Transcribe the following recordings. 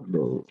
Bro,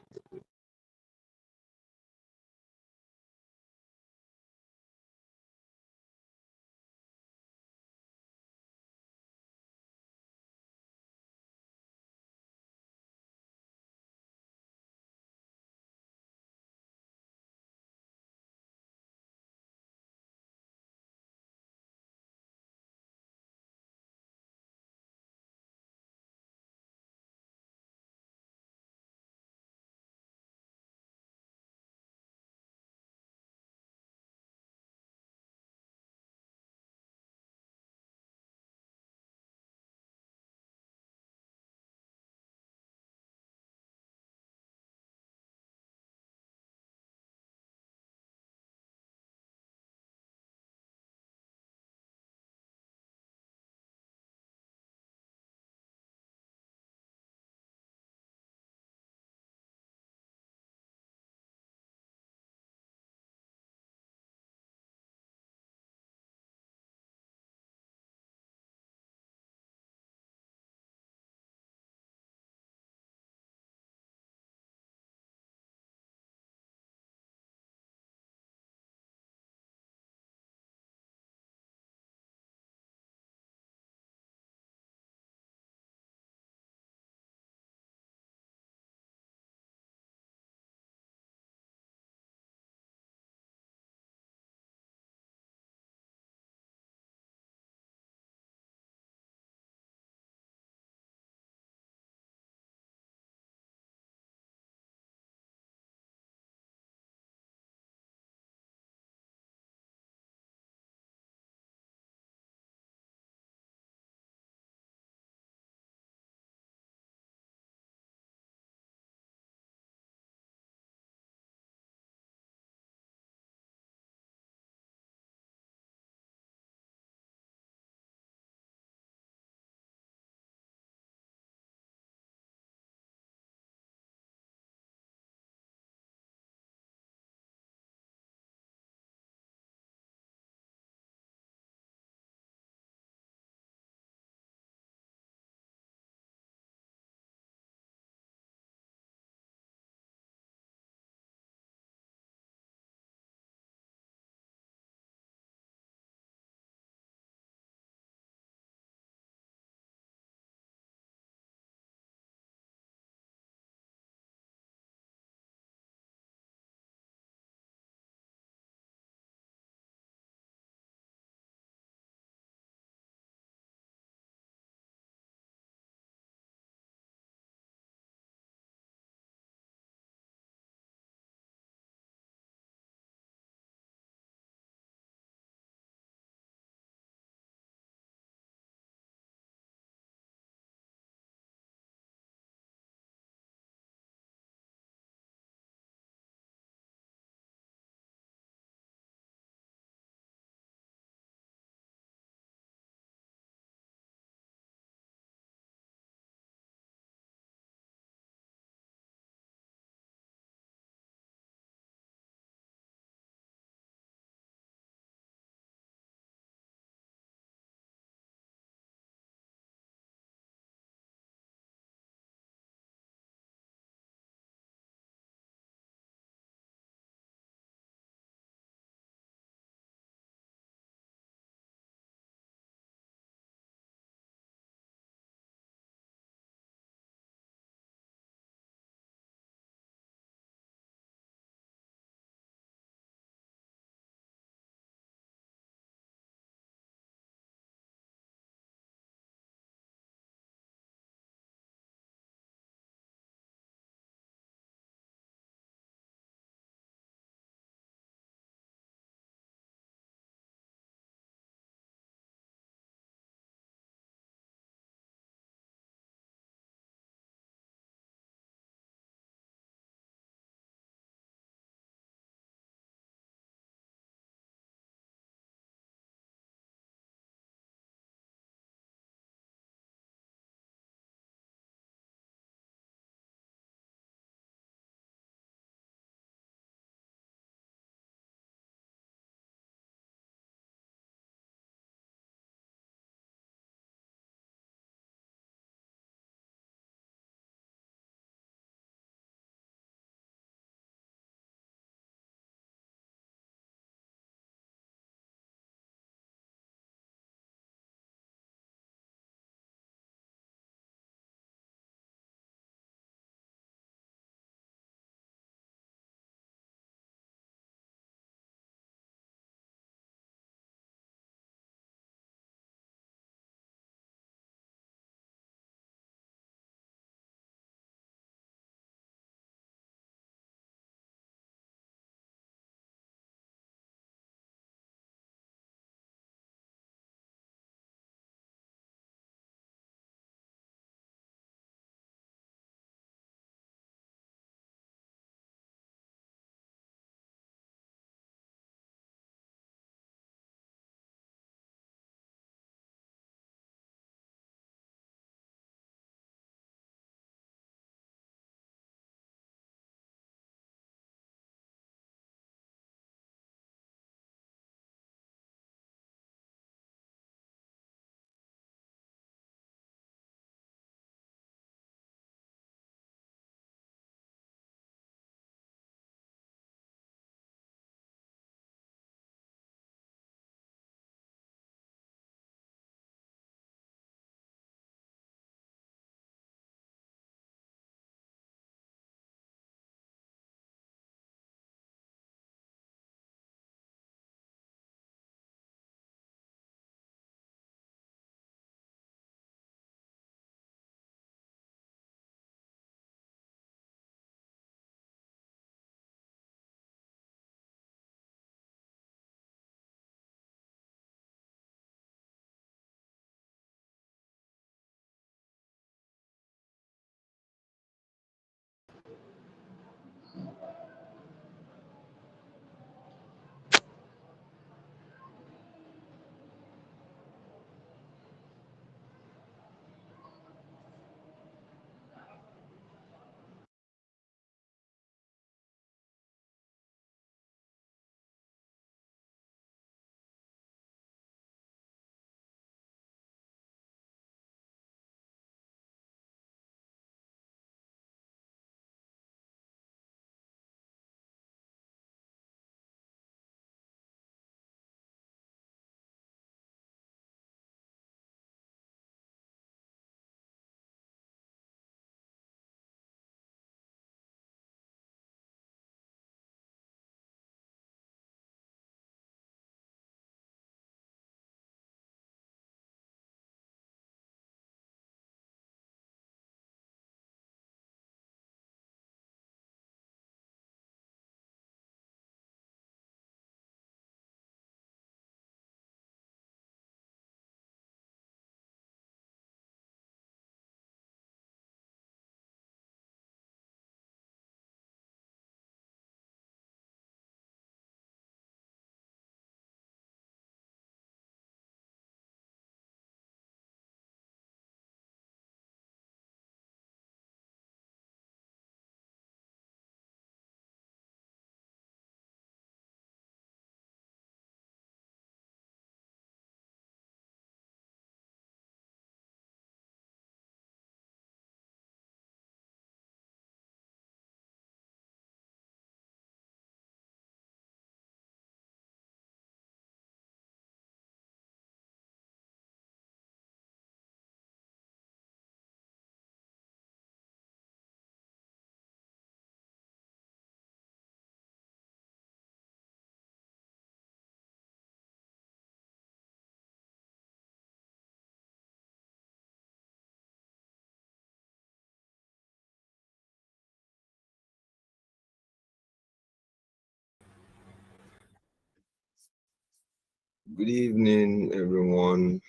Good evening, everyone.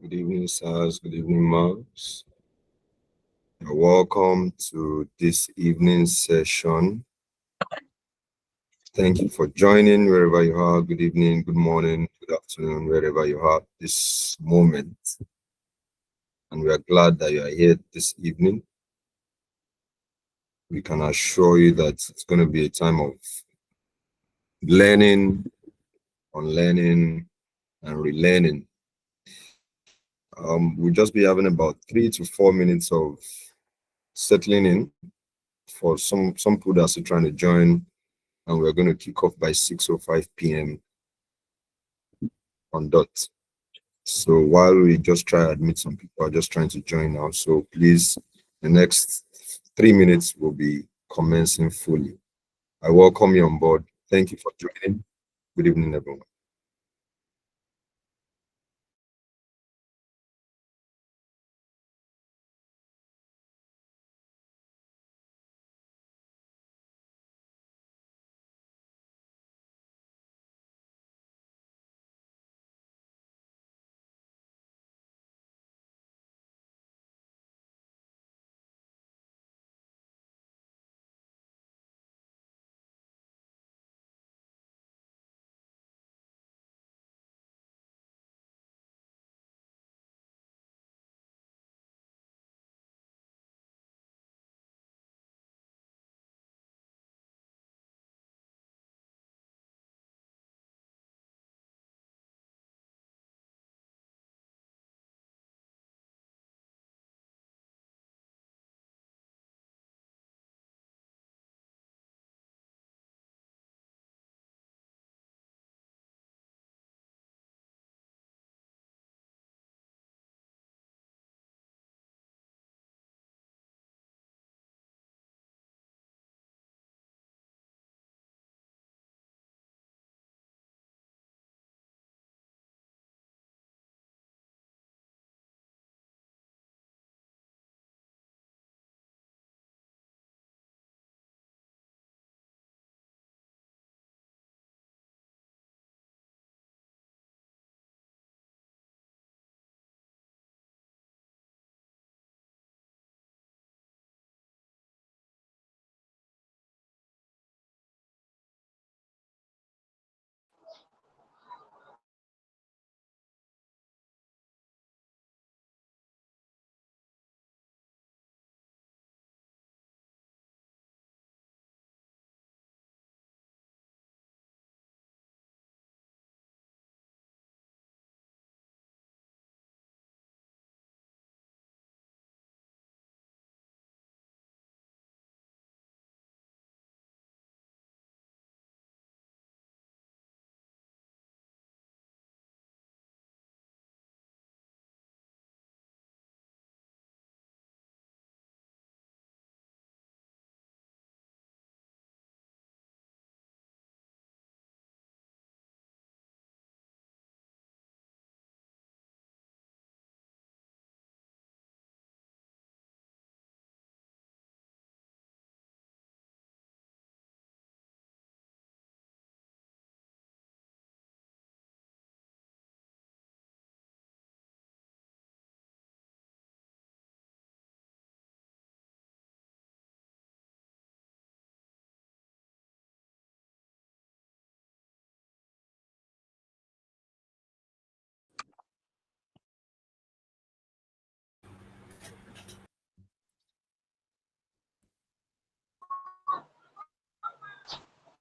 Good evening, sirs. Good evening, moms. You're welcome to this evening's session. Thank you for joining wherever you are. Good evening, good morning, good afternoon, wherever you are this moment. And we are glad that you are here this evening. We can assure you that it's going to be a time of learning, unlearning, and relearning. We'll just be having about 3 to 4 minutes of settling in for some people that are still trying to join, and we're going to kick off by 6:05 p.m. on dot. So while we just try to admit some people are just trying to join now, so please, the next 3 minutes will be commencing fully. I welcome you on board. Thank you for joining. Good evening, everyone.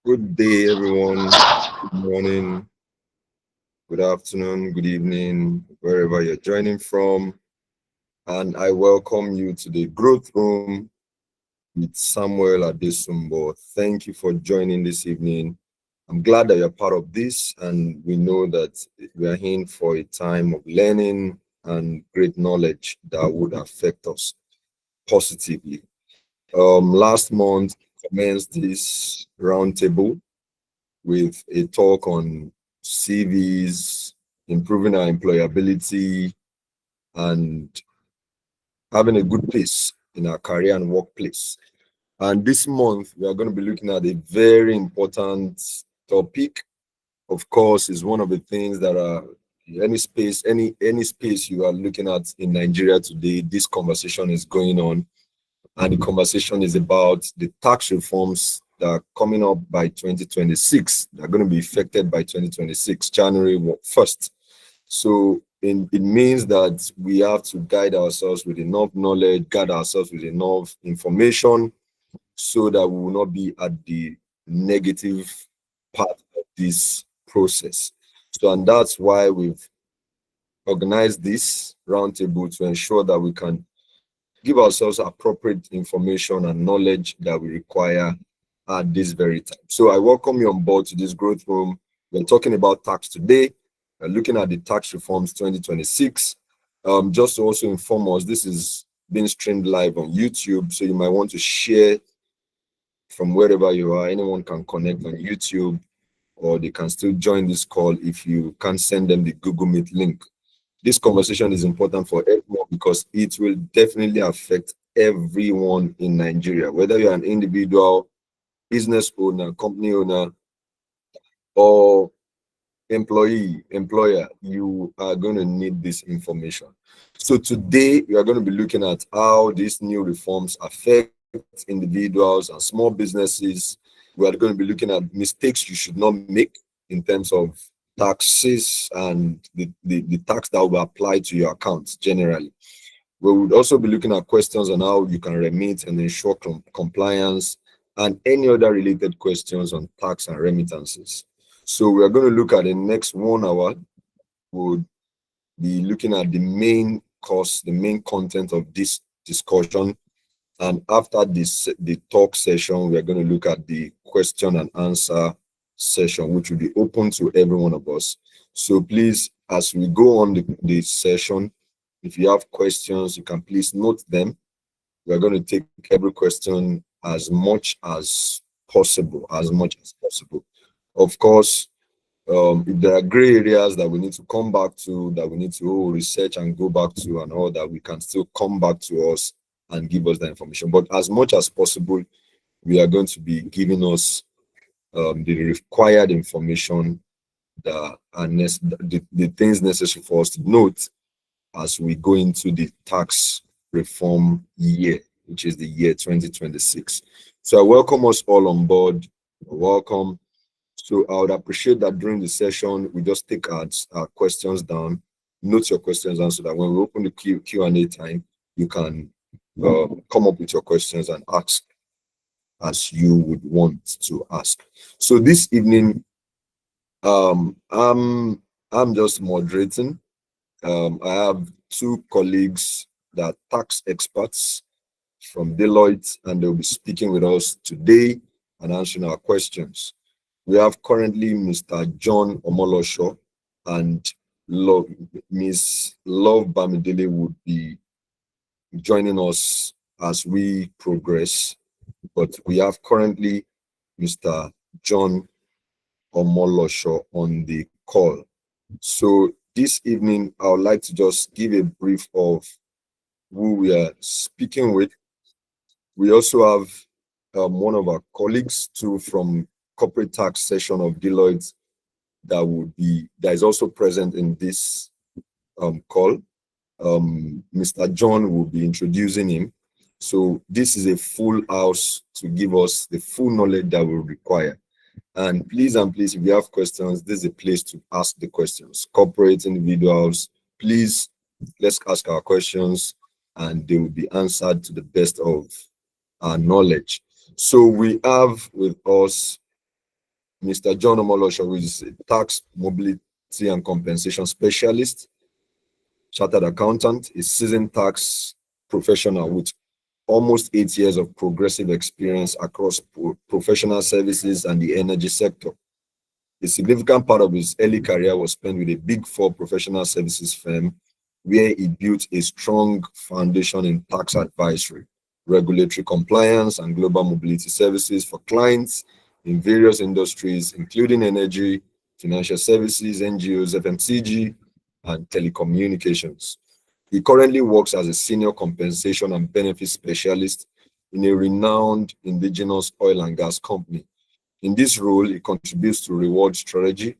Good day, everyone. Good morning, good afternoon, good evening, wherever you're joining from. And I welcome you to the Growth Room with Samuel Adesumbo. Thank you for joining this evening. I'm glad that you're part of this, and we know that we are in for a time of learning and great knowledge that would affect us positively. Last month, commenced this roundtable with a talk on CVs, improving our employability, and having a good place in our career and workplace. And this month, we are going to be looking at a very important topic, of course, is one of the things that are any space you are looking at in Nigeria today. This conversation is going on, and the conversation is about the tax reforms that are coming up by 2026. They're going to be effected by 2026, January 1st. So it means that we have to guide ourselves with enough knowledge, guide ourselves with enough information, so that we will not be at the negative part of this process. So, and that's why we've organized this roundtable, to ensure that we can give ourselves appropriate information and knowledge that we require at this very time. So I welcome you on board to this growth room. We're talking about tax today. We're looking at the tax reforms 2026. Just to also inform us, this is being streamed live on YouTube, so you might want to share from wherever you are. Anyone can connect on YouTube, or they can still join this call if you can send them the Google Meet link. This conversation is important for everyone because it will definitely affect everyone in Nigeria, whether you're an individual, business owner, company owner, or employer, you are going to need this information. So today we are going to be looking at how these new reforms affect individuals and small businesses. We are going to be looking at mistakes you should not make in terms of taxes and the tax that will apply to your accounts generally. We would also be looking at questions on how you can remit and ensure compliance, and any other related questions on tax and remittances. So we are going to look at the next 1 hour. We'll be looking at the main course, the main content of this discussion. And after the talk session, we are going to look at the question and answer session, which will be open to every one of us. So please, as we go on the session, if you have questions, you can please note them. We are going to take every question as much as possible, Of course, if there are gray areas that we need to come back to, that we need to research and go back to and all that, we can still come back to us and give us the information. But as much as possible, we are going to be giving us the required information that are the things necessary for us to note as we go into the tax reform year, which is the year 2026. So I welcome us all on board. Welcome. So I would appreciate that during the session, we just take our questions down, note your questions down, so that when we open the Q&A time, you can come up with your questions and ask as you would want to ask. So this evening, I'm just moderating. I have 2 colleagues that are tax experts from Deloitte, and they'll be speaking with us today and answering our questions. We have currently Mr. John Omolosho, and Ms. Love Bamidele would be joining us as we progress. But we have currently Mr. John Omolosho on the call. So this evening, I would like to just give a brief of who we are speaking with. We also have one of our colleagues too from corporate tax session of Deloitte that is also present in this call. Mr. John will be introducing him. So this is a full house to give us the full knowledge that we require. And please, if you have questions, this is a place to ask the questions. Corporate individuals, please, let's ask our questions and they will be answered to the best of our knowledge. So we have with us Mr. John Omolosho, who is a tax, mobility, and compensation specialist, chartered accountant, a seasoned tax professional with almost 8 years of progressive experience across professional services and the energy sector. A significant part of his early career was spent with a Big Four professional services firm, where he built a strong foundation in tax advisory, regulatory compliance, and global mobility services for clients in various industries, including energy, financial services, NGOs, FMCG, and telecommunications. He currently works as a senior compensation and benefits specialist in a renowned indigenous oil and gas company. In this role, he contributes to reward strategy,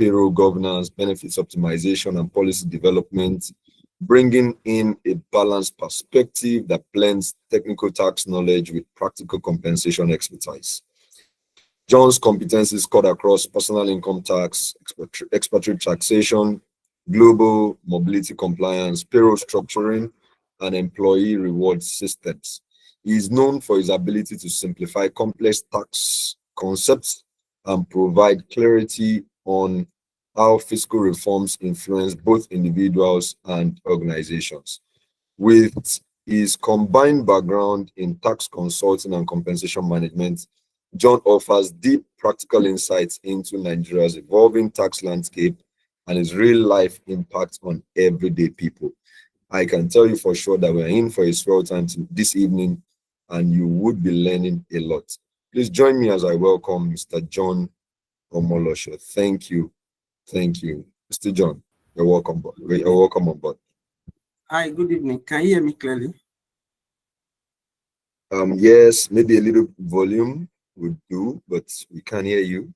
payroll governance, benefits optimization, and policy development, bringing in a balanced perspective that blends technical tax knowledge with practical compensation expertise. John's competencies cut across personal income tax, expatriate taxation, global mobility compliance, payroll structuring, and employee reward systems. He is known for his ability to simplify complex tax concepts and provide clarity on how fiscal reforms influence both individuals and organizations. With his combined background in tax consulting and compensation management, John offers deep practical insights into Nigeria's evolving tax landscape and his real-life impact on everyday people. I can tell you for sure that we're in for a swell time this evening, and you would be learning a lot. Please join me as I welcome Mr. John Omolosho. Thank you. Thank you. Mr. John, you're welcome. You're welcome on board. Hi, good evening. Can you hear me clearly? Yes, maybe a little volume would do, but we can't hear you.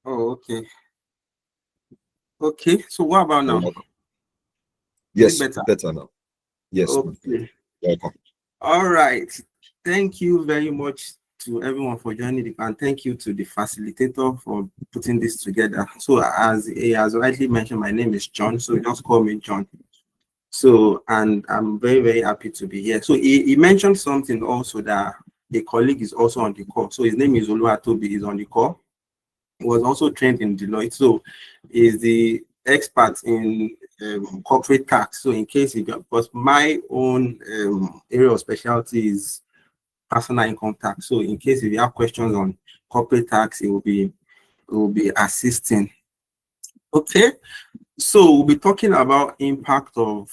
Oh, okay. Okay, so what about now? Yes, better now. Yes. Okay. Welcome. All right. Thank you very much to everyone for joining, and thank you to the facilitator for putting this together. So as he has rightly mentioned, my name is John, so just call me John. So, and I'm very, very happy to be here. So he mentioned something also that a colleague is also on the call. So his name is Oluwatobi, he's on the call. He was also trained in Deloitte, so he's the expert in corporate tax. So in case you got, because my own area of specialty is personal income tax. So in case if you have questions on corporate tax, it will be assisting. Okay, so we'll be talking about impact of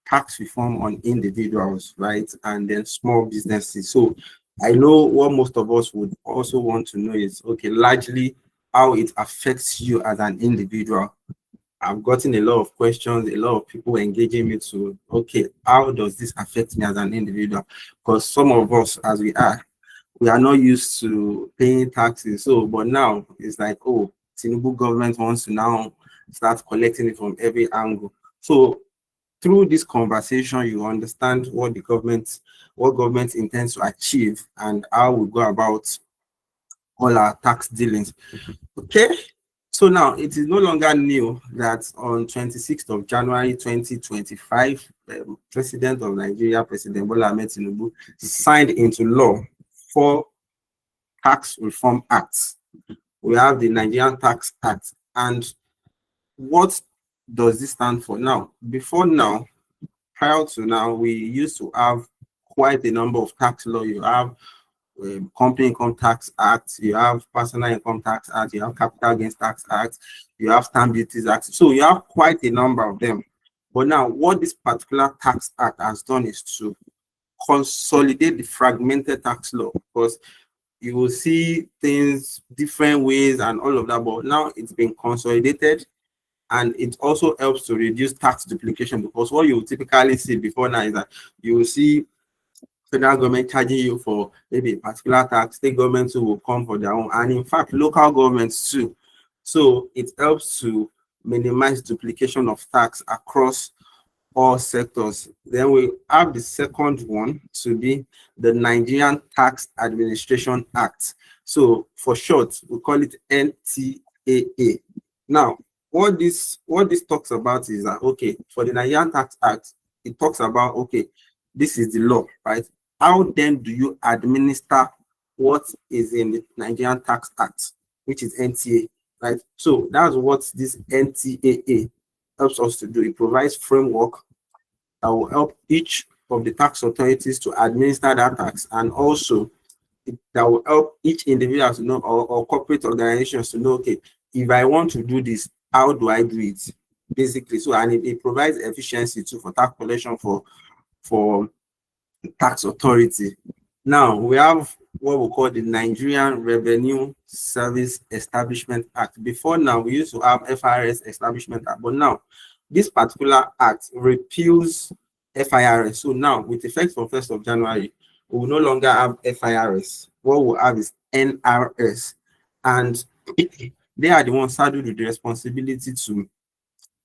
tax reform on individuals, right, and then small businesses. So I know what most of us would also want to know is, okay, largely how it affects you as an individual. I've gotten a lot of questions, a lot of people engaging me to, okay, how does this affect me as an individual? Because some of us, as we are not used to paying taxes. So, but now it's like, oh, Tinubu government wants to now start collecting it from every angle. So through this conversation, you understand what government intends to achieve and how we go about all our tax dealings. Okay. So now it is no longer new that on 26th of January 2025, President of Nigeria, President Bola Ahmed Tinubu, signed into law 4 tax reform acts. We have the Nigerian Tax Act. And what does this stand for? Now, prior to now, we used to have quite a number of tax laws. You have Company Income Tax Act, you have Personal Income Tax Act, you have Capital Gains Tax Act, you have Stamp Duties Act. So you have quite a number of them. But now, what this particular tax act has done is to consolidate the fragmented tax law, because you will see things different ways and all of that. But now it's been consolidated, and it also helps to reduce tax duplication, because what you will typically see before now is that you will see federal government charging you for maybe a particular tax, state governments will come for their own, and in fact, local governments too. So it helps to minimize duplication of tax across all sectors. Then we have the second one to be the Nigerian Tax Administration Act. So for short, we call it NTAA. Now, what this talks about is that, okay, for the Nigerian Tax Act, it talks about, okay, this is the law, right? How then do you administer what is in the Nigerian Tax Act, which is NTA, right? So that's what this NTAA helps us to do. It provides framework that will help each of the tax authorities to administer that tax, and also that will help each individual to know, or corporate organizations to know, okay, if I want to do this, how do I do it? Basically, so, and it provides efficiency too for tax collection for tax authority. Now we have what we call the Nigerian Revenue Service Establishment Act. Before now, we used to have FIRS Establishment Act, but now this particular act repeals FIRS. So now, with effect from 1st of January, we will no longer have FIRS. What we'll have is NRS. And they are the ones saddled with the responsibility to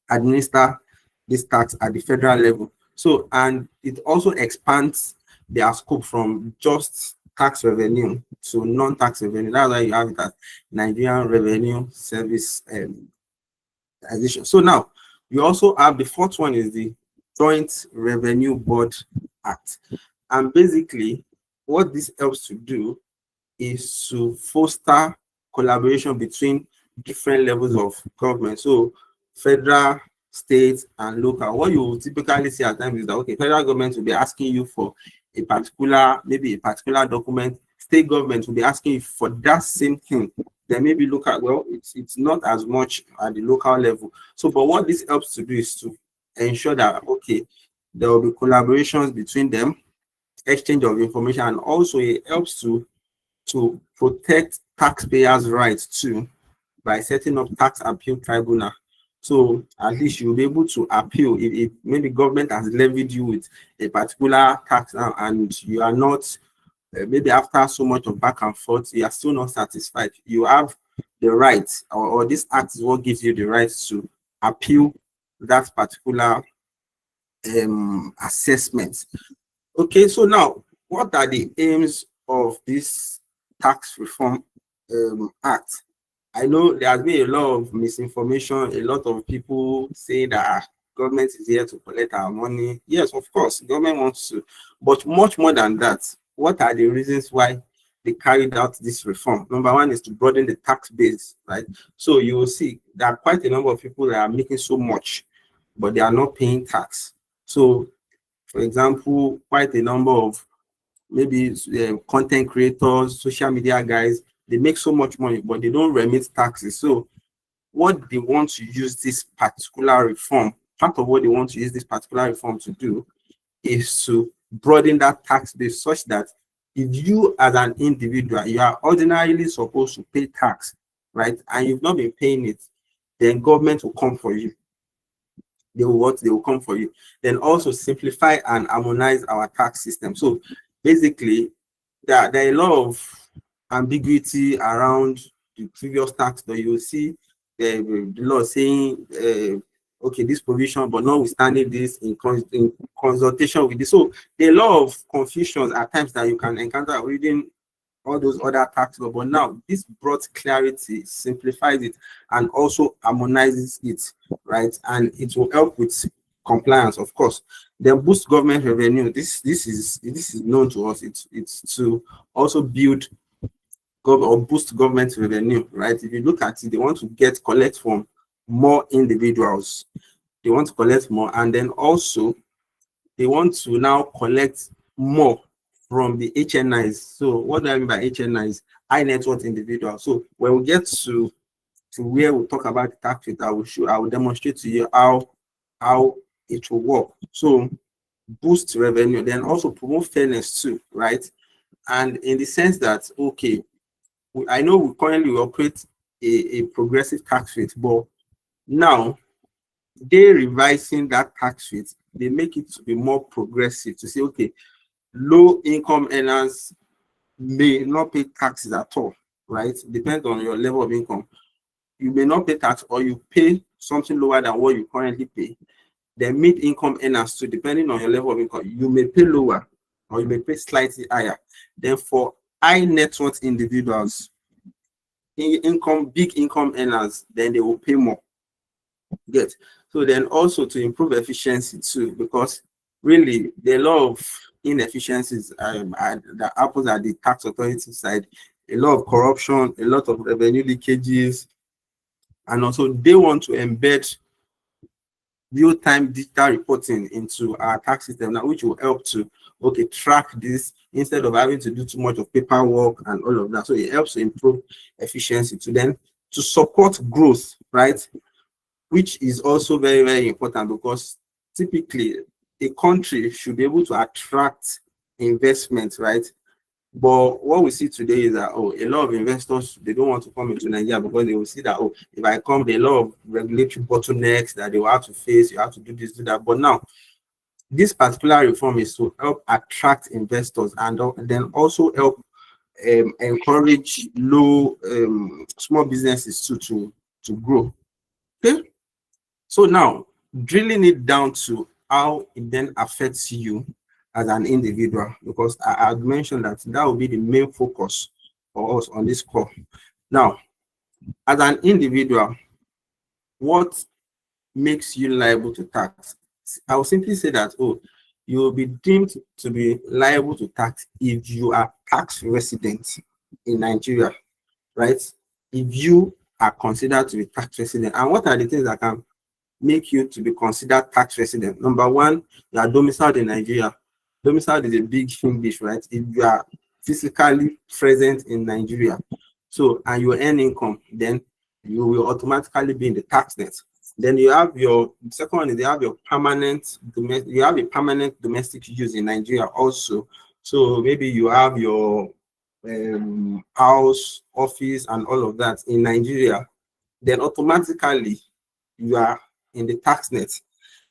administer this tax at the federal level. So, and it also expands their scope from just tax revenue to non-tax revenue. That's why you have it as Nigerian Revenue Service Organization. So now you also have the fourth one is the Joint Revenue Board Act. And basically, what this helps to do is to foster collaboration between different levels of government. So federal, state, and local. What you typically see at times is that okay, federal government will be asking you for a particular, maybe a particular document. State government will be asking you for that same thing. Then maybe look at, well, it's not as much at the local level. So, but what this helps to do is to ensure that okay, there will be collaborations between them, exchange of information, and also it helps to protect taxpayers' rights too by setting up tax appeal tribunal. So at least you'll be able to appeal if maybe government has levied you with a particular tax now and you are not, maybe after so much of back and forth, you are still not satisfied. You have the right, or this act is what gives you the right to appeal that particular assessment. Okay, so now what are the aims of this tax reform act? I know there has been a lot of misinformation, a lot of people say that government is here to collect our money. Yes, of course, government wants to, but much more than that. What are the reasons why they carried out this reform? Number one is to broaden the tax base, right? So you will see there are quite a number of people that are making so much, but they are not paying tax. So, for example, quite a number of maybe content creators, social media guys, they make so much money, but they don't remit taxes. So what they want to use this particular reform, part of what they want to use this particular reform to do is to broaden that tax base such that if you as an individual, you are ordinarily supposed to pay tax, right? And you've not been paying it, then government will come for you. They will come for you. Then also simplify and harmonize our tax system. So basically, there are a lot of ambiguity around the previous tax that you will see the law saying okay, this provision, but notwithstanding this in consultation with this. So there are a lot of confusions at times that you can encounter reading all those other tax laws, but now this brought clarity, simplifies it, and also harmonizes it, right? And it will help with compliance, of course. Then boost government revenue. This is known to us. It's to also build or boost government revenue, right? If you look at it, they want to collect from more individuals. They want to collect more, and then also they want to now collect more from the HNIs. So what do I mean by HNIs? High net worth individuals. So when we get to where we talk about the tax rate, I will demonstrate to you how it will work. So boost revenue, then also promote fairness too, right? And in the sense that, okay, I know we currently operate a progressive tax rate, but now they're revising that tax rate. They make it to be more progressive to say, okay, low income earners may not pay taxes at all, right? Depends on your level of income. You may not pay tax, or you pay something lower than what you currently pay. Then mid-income earners too, depending on your level of income, you may pay lower or you may pay slightly higher. Then for high net worth individuals, big income earners, then they will pay more. Get. So then also to improve efficiency too, because really there are a lot of inefficiencies that happens at the tax authority side, a lot of corruption, a lot of revenue leakages, and also they want to embed real-time digital reporting into our tax system now, which will help to track this instead of having to do too much of paperwork and all of that. So it helps to improve efficiency to support growth, right? Which is also very, very important, because typically a country should be able to attract investment, right? But what we see today is that, a lot of investors, they don't want to come into Nigeria because they will see that, if I come, there are a lot of regulatory bottlenecks that they will have to face. You have to do this, do that. But now, this particular reform is to help attract investors and then also help encourage low small businesses to grow. Okay, so now drilling it down to how it then affects you as an individual, because I had mentioned that that will be the main focus for us on this call. Now, as an individual, what makes you liable to tax? I will simply say that, oh, you will be deemed to be liable to tax if you are tax resident in Nigeria, right? If you are considered to be tax resident. And what are the things that can make you to be considered tax resident? Number one, you are domiciled in Nigeria. Domiciled is a big English, right? If you are physically present in Nigeria, so and you earn income, then you will automatically be in the tax net. Then you have your second one is you have your permanent domestic, you have a permanent domestic use in Nigeria also. So maybe you have your house, office, and all of that in Nigeria, then automatically you are in the tax net.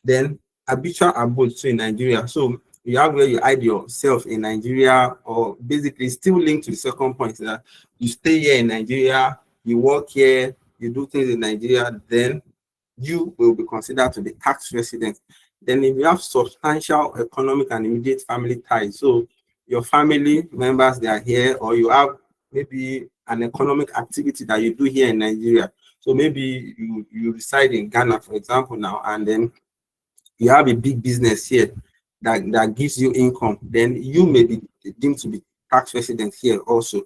Then habitual abode too in Nigeria. So you have where you hide yourself in Nigeria, or basically still linked to the second point that you stay here in Nigeria, you work here, you do things in Nigeria, then you will be considered to be tax resident. Then if you have substantial economic and immediate family ties, so your family members, they are here, or you have maybe an economic activity that you do here in Nigeria. So maybe you reside in Ghana, for example, now, and then you have a big business here that gives you income, then you may be deemed to be tax resident here also.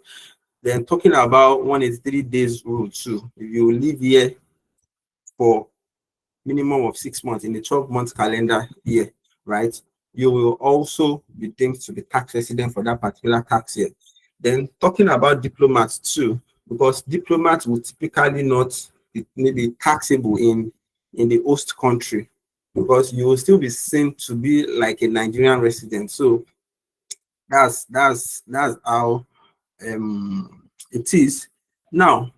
Then talking about 183 days rule too, if you live here for minimum of 6 months in the 12-month calendar year, right, you will also be deemed to be tax resident for that particular tax year. Then talking about diplomats too, because diplomats will typically not be taxable in the host country, because you will still be seen to be like a Nigerian resident. So that's how it is. Now,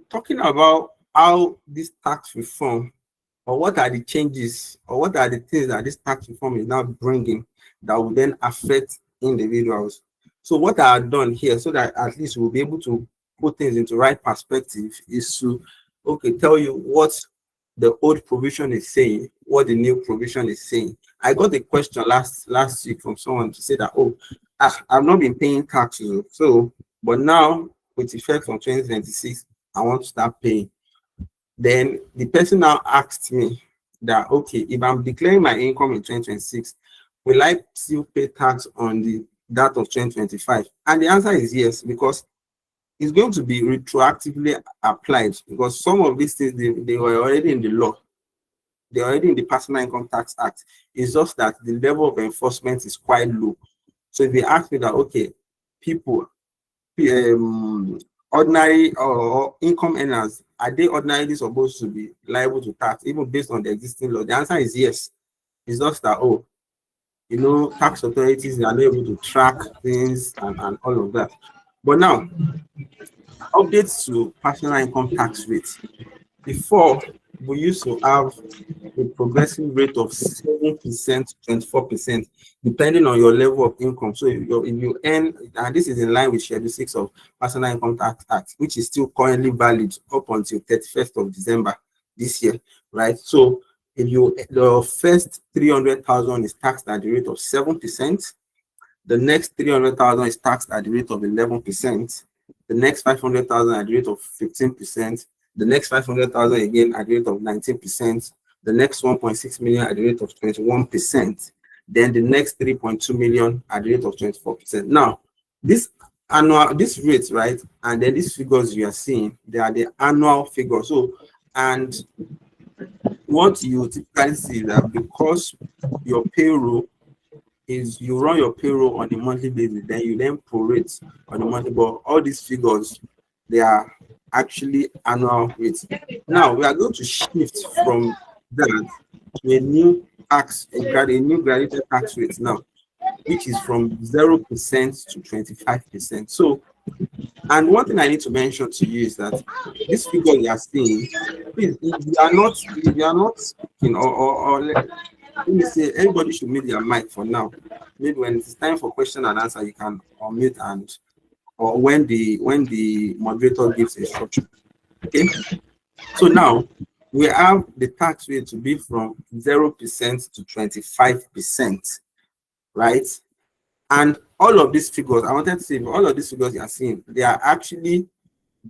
talking about how this tax reform, or what are the changes, or what are the things that this tax reform is now bringing that will then affect individuals. So what I have done here, so that at least we'll be able to put things into right perspective, is to tell you what the old provision is saying, what the new provision is saying. I got a question last week from someone to say that, I've not been paying taxes, so but now with effect from 2026, I want to start paying. Then the person now asked me that, okay, if I'm declaring my income in 2026, will I still pay tax on that of 2025? And the answer is yes, because it's going to be retroactively applied, because some of these things, they were already in the law. They're already in the Personal Income Tax Act. It's just that the level of enforcement is quite low. So if they ask me that, okay, people, ordinary or income earners, are they ordinarily supposed to be liable to tax, even based on the existing law? The answer is yes. It's just that, tax authorities are not able to track things and all of that. But now, updates to personal income tax rates. Before, we used to have a progressive rate of 7% to 24%, depending on your level of income. So if you earn, and this is in line with Schedule 6 of Personal Income Tax Act, which is still currently valid up until 31st of December this year, right? So if the first 300,000 is taxed at the rate of 7%, the next 300,000 is taxed at the rate of 11%, the next 500,000 at the rate of 15%, the next 500,000 again at the rate of 19%, the next 1.6 million at the rate of 21%, then the next 3.2 million at the rate of 24%. Now, this rates, right, and then these figures you are seeing, they are the annual figures. So, and what you typically see is that because your payroll is, you run your payroll on a monthly basis, then you then prorate on a monthly, but all these figures, they are actually annual rates. Now we are going to shift from that to a new graduated tax rate now, which is from 0% to 25%. So, and one thing I need to mention to you is that this figure you are seeing, please, if you are not speaking, or let me say, everybody should mute their mic for now. Maybe when it's time for question and answer, you can unmute and or when the moderator gives instruction. Okay, so now we have the tax rate to be from 0% to 25%, right? And all of these figures, I wanted to say, all of these figures you are seeing, they are actually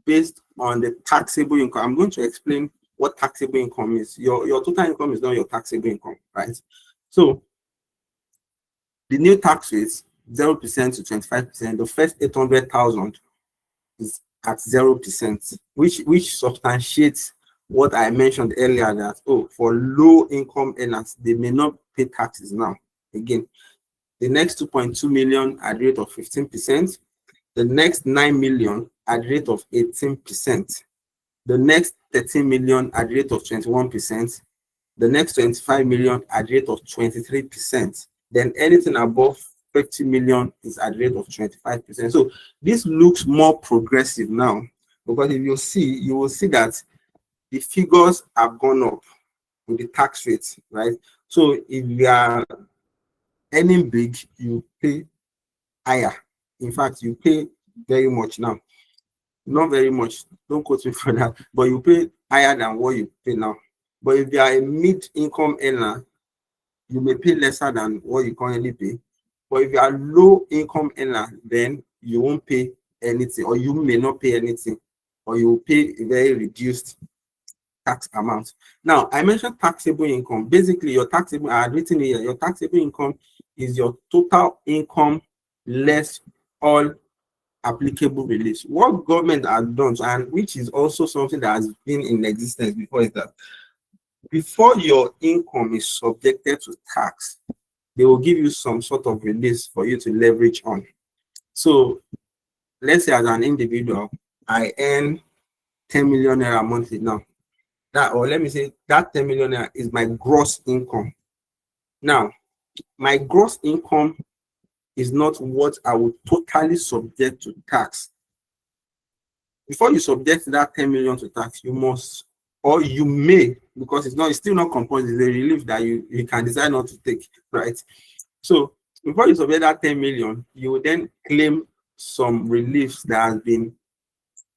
based on the taxable income. I'm going to explain what taxable income is. Your total income is not your taxable income, right? So the new tax rate, 0% to 25%, the first 800,000 is at 0%, which substantiates what I mentioned earlier, that for low income earners, they may not pay taxes now. Again, the next 2.2 million at the rate of 15%, the next 9 million at the rate of 18%, the next 13 million at the rate of 21%, the next 25 million at the rate of 23%. Then anything above 50 million is at the rate of 25%. So this looks more progressive now, because if you will see that the figures have gone up with the tax rates, right? So if you are earning big, you pay higher. In fact, you pay very much now. Not very much, don't quote me for that, but you pay higher than what you pay now. But if you are a mid-income earner, you may pay lesser than what you currently pay. But if you are low income earner, then you won't pay anything, or you may not pay anything, or you will pay a very reduced tax amount. Now, I mentioned taxable income. Basically, your taxable, I had written here, your taxable income is your total income less all applicable reliefs. What government has done, and which is also something that has been in existence before, is that before your income is subjected to tax, they will give you some sort of release for you to leverage on. So let's say as an individual, I earn 10 million naira monthly now. That, or let me say that 10 million naira is my gross income. Now, my gross income is not what I would totally subject to tax. Before you subject that 10 million to tax, you must, or you may, because it's still not compulsory, it's a relief that you can decide not to take, right? So before you subject that 10 million, you will then claim some reliefs that has been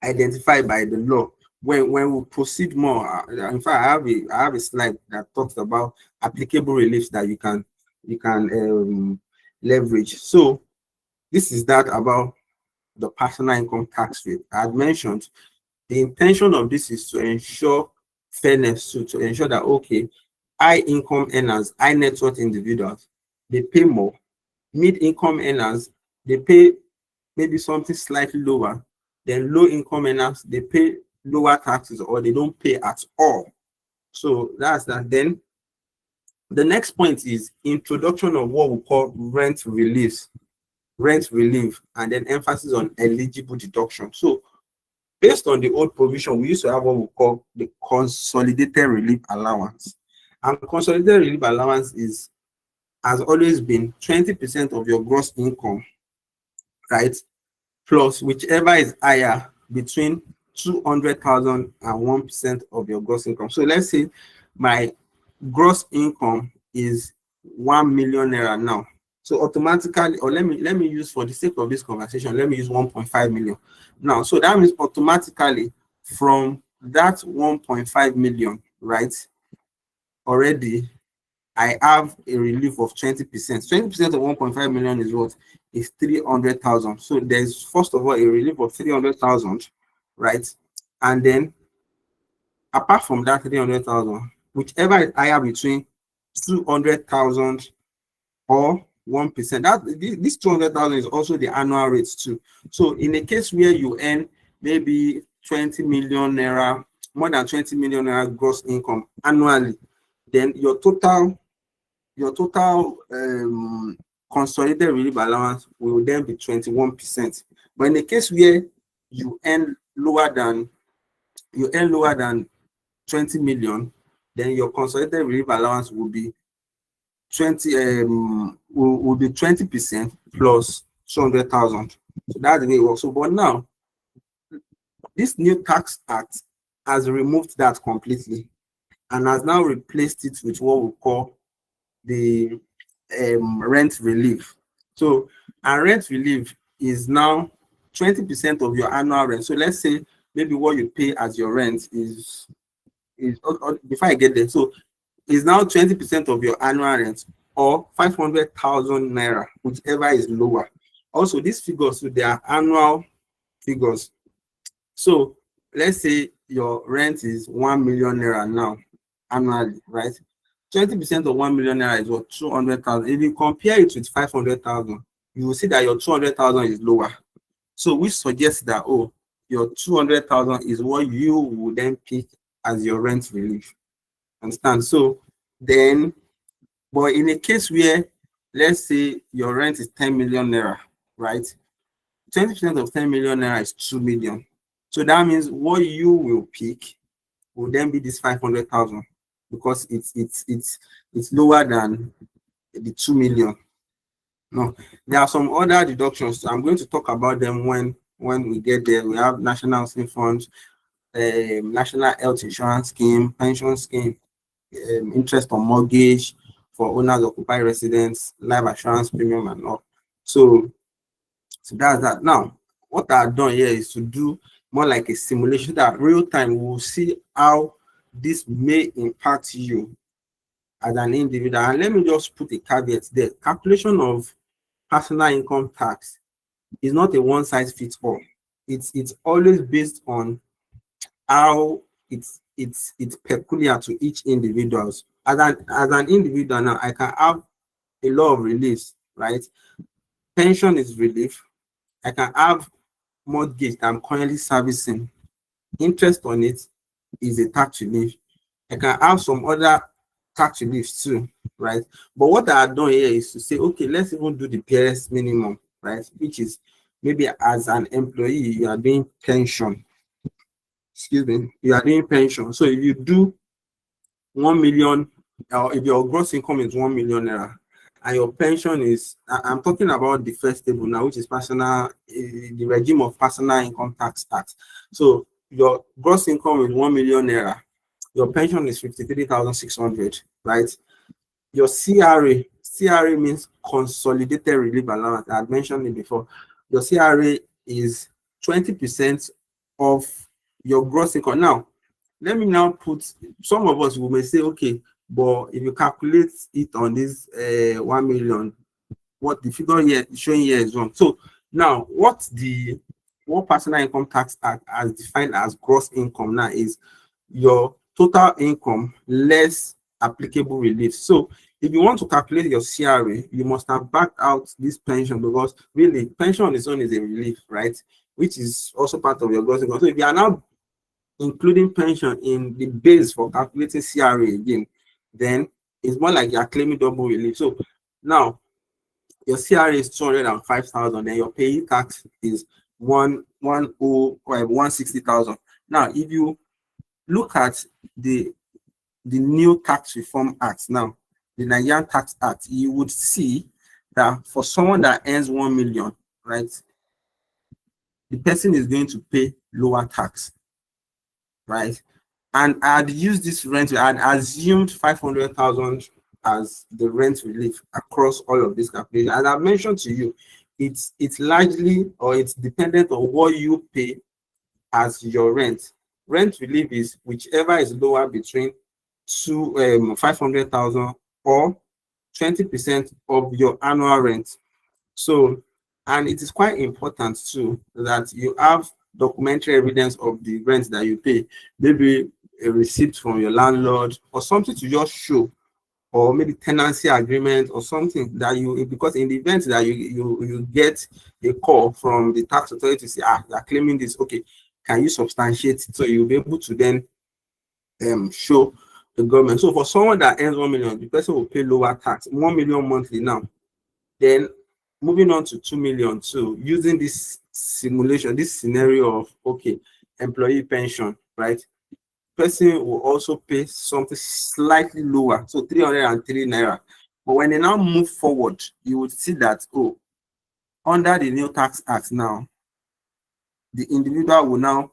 identified by the law. When we proceed more, in fact, I have a slide that talks about applicable reliefs that you can leverage. So this is that about the personal income tax rate. I had mentioned the intention of this is to ensure fairness, to ensure that, okay, high income earners, high net worth individuals, they pay more. Mid income earners, they pay maybe something slightly lower. Then low income earners, they pay lower taxes, or they don't pay at all. So that's that. Then the next point is introduction of what we call rent relief, and then emphasis on eligible deduction. So based on the old provision, we used to have what we call the consolidated relief allowance. And consolidated relief allowance has always been 20% of your gross income, right? Plus whichever is higher between 200,000 and 1% of your gross income. So let's say my gross income is 1 million naira now. So automatically, or let me use, for the sake of this conversation, let me use 1.5 million. Now, so that means automatically from that 1.5 million, right? Already I have a relief of 20%. 20% of 1.5 million is what? Is 300,000. So there's first of all a relief of 300,000, right? And then apart from that 300,000, whichever is higher between 200,000 or 1%, that this 200,000 is also the annual rates too. So in a case where you earn maybe 20 million naira, more than 20 million naira gross income annually, then your total consolidated relief allowance will then be 21%. But in the case where you earn lower than 20 million, then your consolidated relief allowance will be 20% plus 200,000. So that's the way it works. So, but now this new tax act has removed that completely and has now replaced it with what we call the rent relief. So, and rent relief is now 20% of your annual rent. So let's say maybe what you pay as your rent is before I get there. So it's now 20% of your annual rent or 500,000 naira, whichever is lower. Also, these figures, so they are annual figures. So let's say your rent is 1 million naira now annually, right? 20% of 1 million naira is what, 200,000. If you compare it with 500,000, you will see that your 200,000 is lower. So which suggests that, oh, your 200,000 is what you would then pick as your rent relief. Understand? So then, but in a case where, let's say your rent is 10 million naira, right? 20% of 10 million naira is 2 million. So that means what you will pick will then be this 500,000 because it's lower than the 2 million. No, there are some other deductions. I'm going to talk about them when we get there. We have national housing funds, national health insurance scheme, pension scheme, interest on mortgage for owners occupied residents, life assurance premium and all. So that's that. Now, what I've done here is to do more like a simulation that real time we will see how this may impact you as an individual. And let me just put a caveat there. Calculation of personal income tax is not a one size fits all. It's always based on how it's peculiar to each individual. As an individual now, I can have a lot of reliefs, right? Pension is relief. I can have mortgage that I'm currently servicing. Interest on it is a tax relief. I can have some other tax reliefs too, right? But what I've done here is to say, okay, let's even do the barest minimum, right? Which is maybe as an employee, you are doing pension. Excuse me, you are doing pension. So if you do 1 million, or if your gross income is 1 million naira, and your pension is, I'm talking about the first table now, which is personal, the regime of personal income tax act. So your gross income is 1 million naira, your pension is 53,600, right? Your CRA means consolidated relief allowance. I had mentioned it before. Your CRA is 20% of your gross income. Now, let me now put, some of us will may say, okay, but if you calculate it on this 1 million, what the figure here showing here is wrong. So now what personal income tax act as defined as gross income now is your total income less applicable relief. So if you want to calculate your CRA, you must have backed out this pension, because really pension on its own is a relief, right? Which is also part of your gross income. So if you are now including pension in the base for calculating CRA again, then it's more like you are claiming double relief. So now your CRA is 205,000, then your payee tax is 160,000. Now, if you look at the new tax reform act now, the Nigerian Tax Act, you would see that for someone that earns 1 million, right, the person is going to pay lower tax, right? And I had used this rent, I had assumed 500,000 as the rent relief across all of these calculations. As I mentioned to you, it's largely, or it's dependent on what you pay as your rent. Rent relief is whichever is lower between 500,000 or 20% of your annual rent. So, and it is quite important too that you have documentary evidence of the rent that you pay, maybe a receipt from your landlord or something to just show, or maybe tenancy agreement or something that you, because in the event that you get a call from the tax authority to say, you are claiming this, okay, can you substantiate it? So you'll be able to then show the government. So for someone that earns 1 million, the person will pay lower tax, 1 million monthly now. Then moving on to 2 million too, using this simulation, this scenario of, okay, employee pension, right? Person will also pay something slightly lower, so 303 naira. But when they now move forward, you would see that, oh, under the new tax act now, the individual will now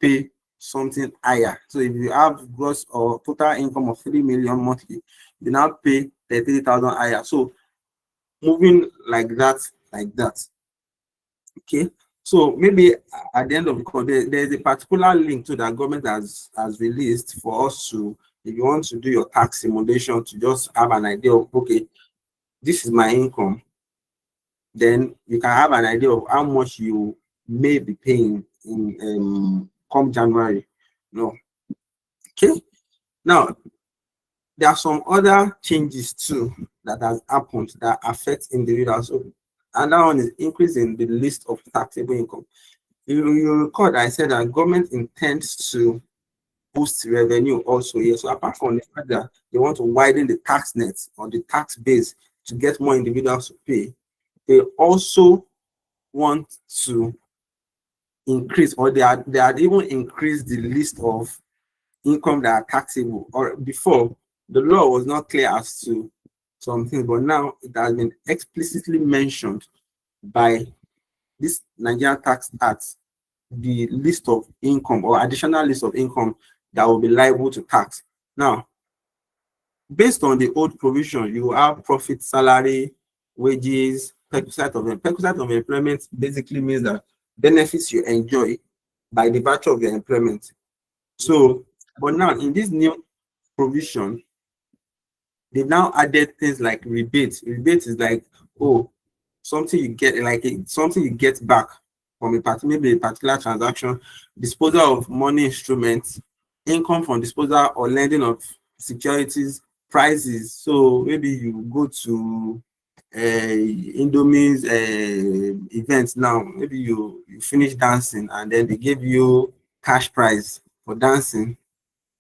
pay something higher. So if you have gross or total income of 3 million monthly, you now pay 33,000 higher. So moving like that. Okay. So maybe at the end of the call, there's a particular link to that government has released for us to, if you want to do your tax simulation, to just have an idea of, okay, this is my income, then you can have an idea of how much you may be paying in come January. No. Okay. Now, there are some other changes too that has happened that affect individuals. So, and that one is increase in the list of taxable income. You recall that I said that government intends to boost revenue also here. So apart from the fact that they want to widen the tax net or the tax base to get more individuals to pay, they also want to increase, or they had even increased the list of income that are taxable. Or before, the law was not clear as to something, but now it has been explicitly mentioned by this Nigerian Tax Act, the list of income or additional list of income that will be liable to tax. Now, based on the old provision, you have profit, salary, wages, perquisite of employment basically means that benefits you enjoy by the virtue of your employment. So, but now in this new provision, they've now added things like rebates. Rebate is like, oh, something you get, like something you get back from maybe a particular transaction, disposal of money instruments, income from disposal or lending of securities, prices. So maybe you go to Indomie's events now, maybe you finish dancing and then they give you cash prize for dancing.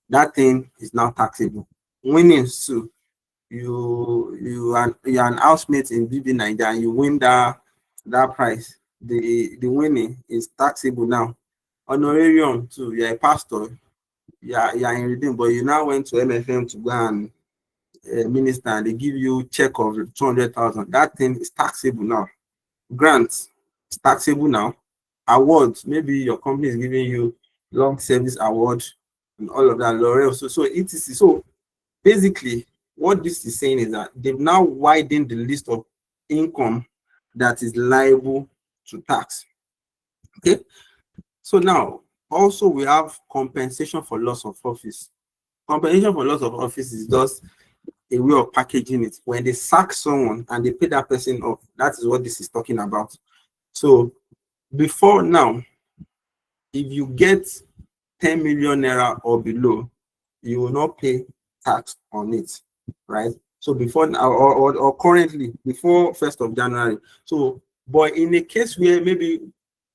That thing is now taxable. Winnings too. You're an housemate in BB Nigeria and you win that prize. The winning is taxable now. Honorarium too. You're a pastor. You're in redeem, but you now went to MFM to go and minister, and they give you check of 200,000. That thing is taxable now. Grants is taxable now. Awards, maybe your company is giving you long service award and all of that. L'Oreal. So etc. So basically, what this is saying is that they've now widened the list of income that is liable to tax. Okay. So now, also we have compensation for loss of office. Compensation for loss of office is just a way of packaging it. When they sack someone and they pay that person off, that is what this is talking about. So before now, if you get 10 million naira or below, you will not pay tax on it, right? So before now, or currently, before 1st of January. So, but in a case where maybe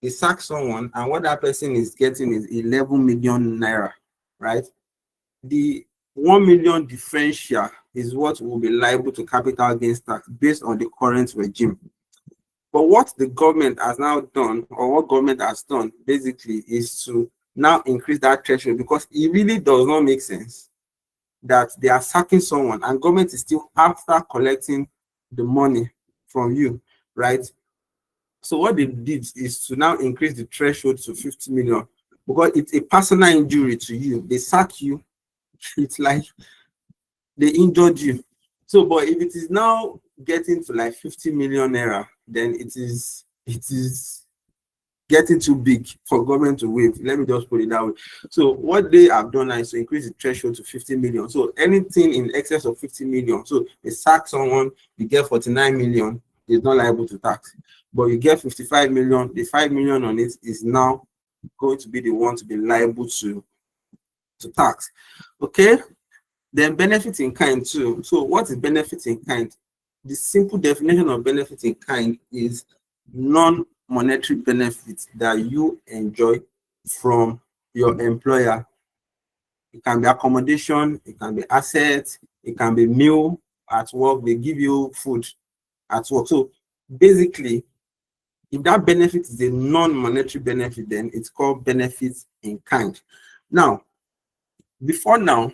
they sack someone and what that person is getting is 11 million naira, right? The 1 million differential is what will be liable to capital gains tax based on the current regime. But what the government has now done, or what government has done basically, is to now increase that threshold, because it really does not make sense that they are sacking someone and government is still after collecting the money from you, right? So what they did is to now increase the threshold to 50 million, because it's a personal injury to you. They sack you, it's like they injured you. So, but if it is now getting to like 50 million naira, then it is getting too big for government to waive. Let me just put it that way. So what they have done now is to increase the threshold to 50 million. So anything in excess of 50 million. So they sack someone, you get 49 million, is not liable to tax. But you get 55 million, the 5 million on it is now going to be the one to be liable to tax. Okay. Then benefit in kind too. So what is benefit in kind? The simple definition of benefit in kind is non-monetary benefits that you enjoy from your employer. It can be accommodation, it can be assets, it can be meal at work, they give you food at work. So basically, if that benefit is a non-monetary benefit, then it's called benefits in kind. Now, before now,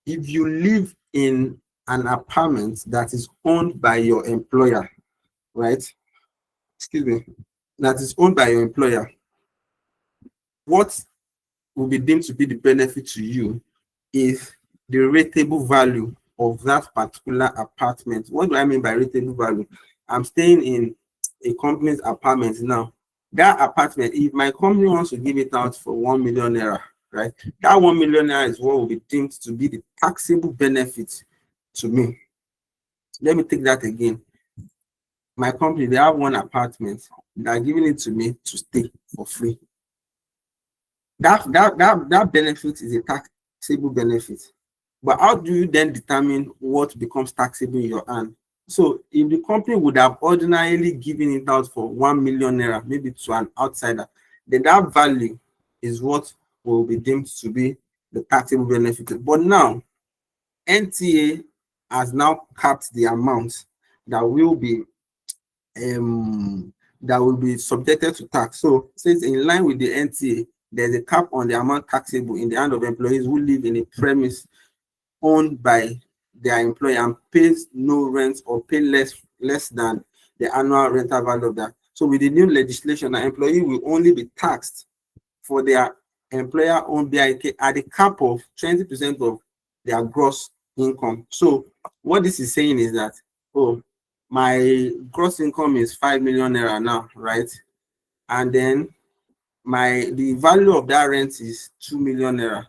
if you live in an apartment that is owned by your employer, right? Excuse me, that is owned by your employer, what will be deemed to be the benefit to you is the rateable value of that particular apartment. What do I mean by rateable value? I'm staying in a company's apartment now, That apartment, if my company wants to give it out for 1 million naira, right? That 1 million naira is what will be deemed to be the taxable benefit to me. Let me take that again. My company, they have one apartment, they are giving it to me to stay for free. That benefit is a taxable benefit. But how do you then determine what becomes taxable in your hand? So if the company would have ordinarily given it out for 1 million naira, maybe to an outsider, then that value is what will be deemed to be the taxable benefit. But now, NTA has now capped the amount that will be subjected to tax. So since in line with the NTA, there's a cap on the amount taxable in the hand of employees who live in a premise owned by their employer and pays no rent or pay less than the annual rental value of that. So with the new legislation, an employee will only be taxed for their employer-owned BIK at the cap of 20% of their gross income. So what this is saying is that, oh, my gross income is 5 million naira now, right? And then the value of that rent is 2 million naira.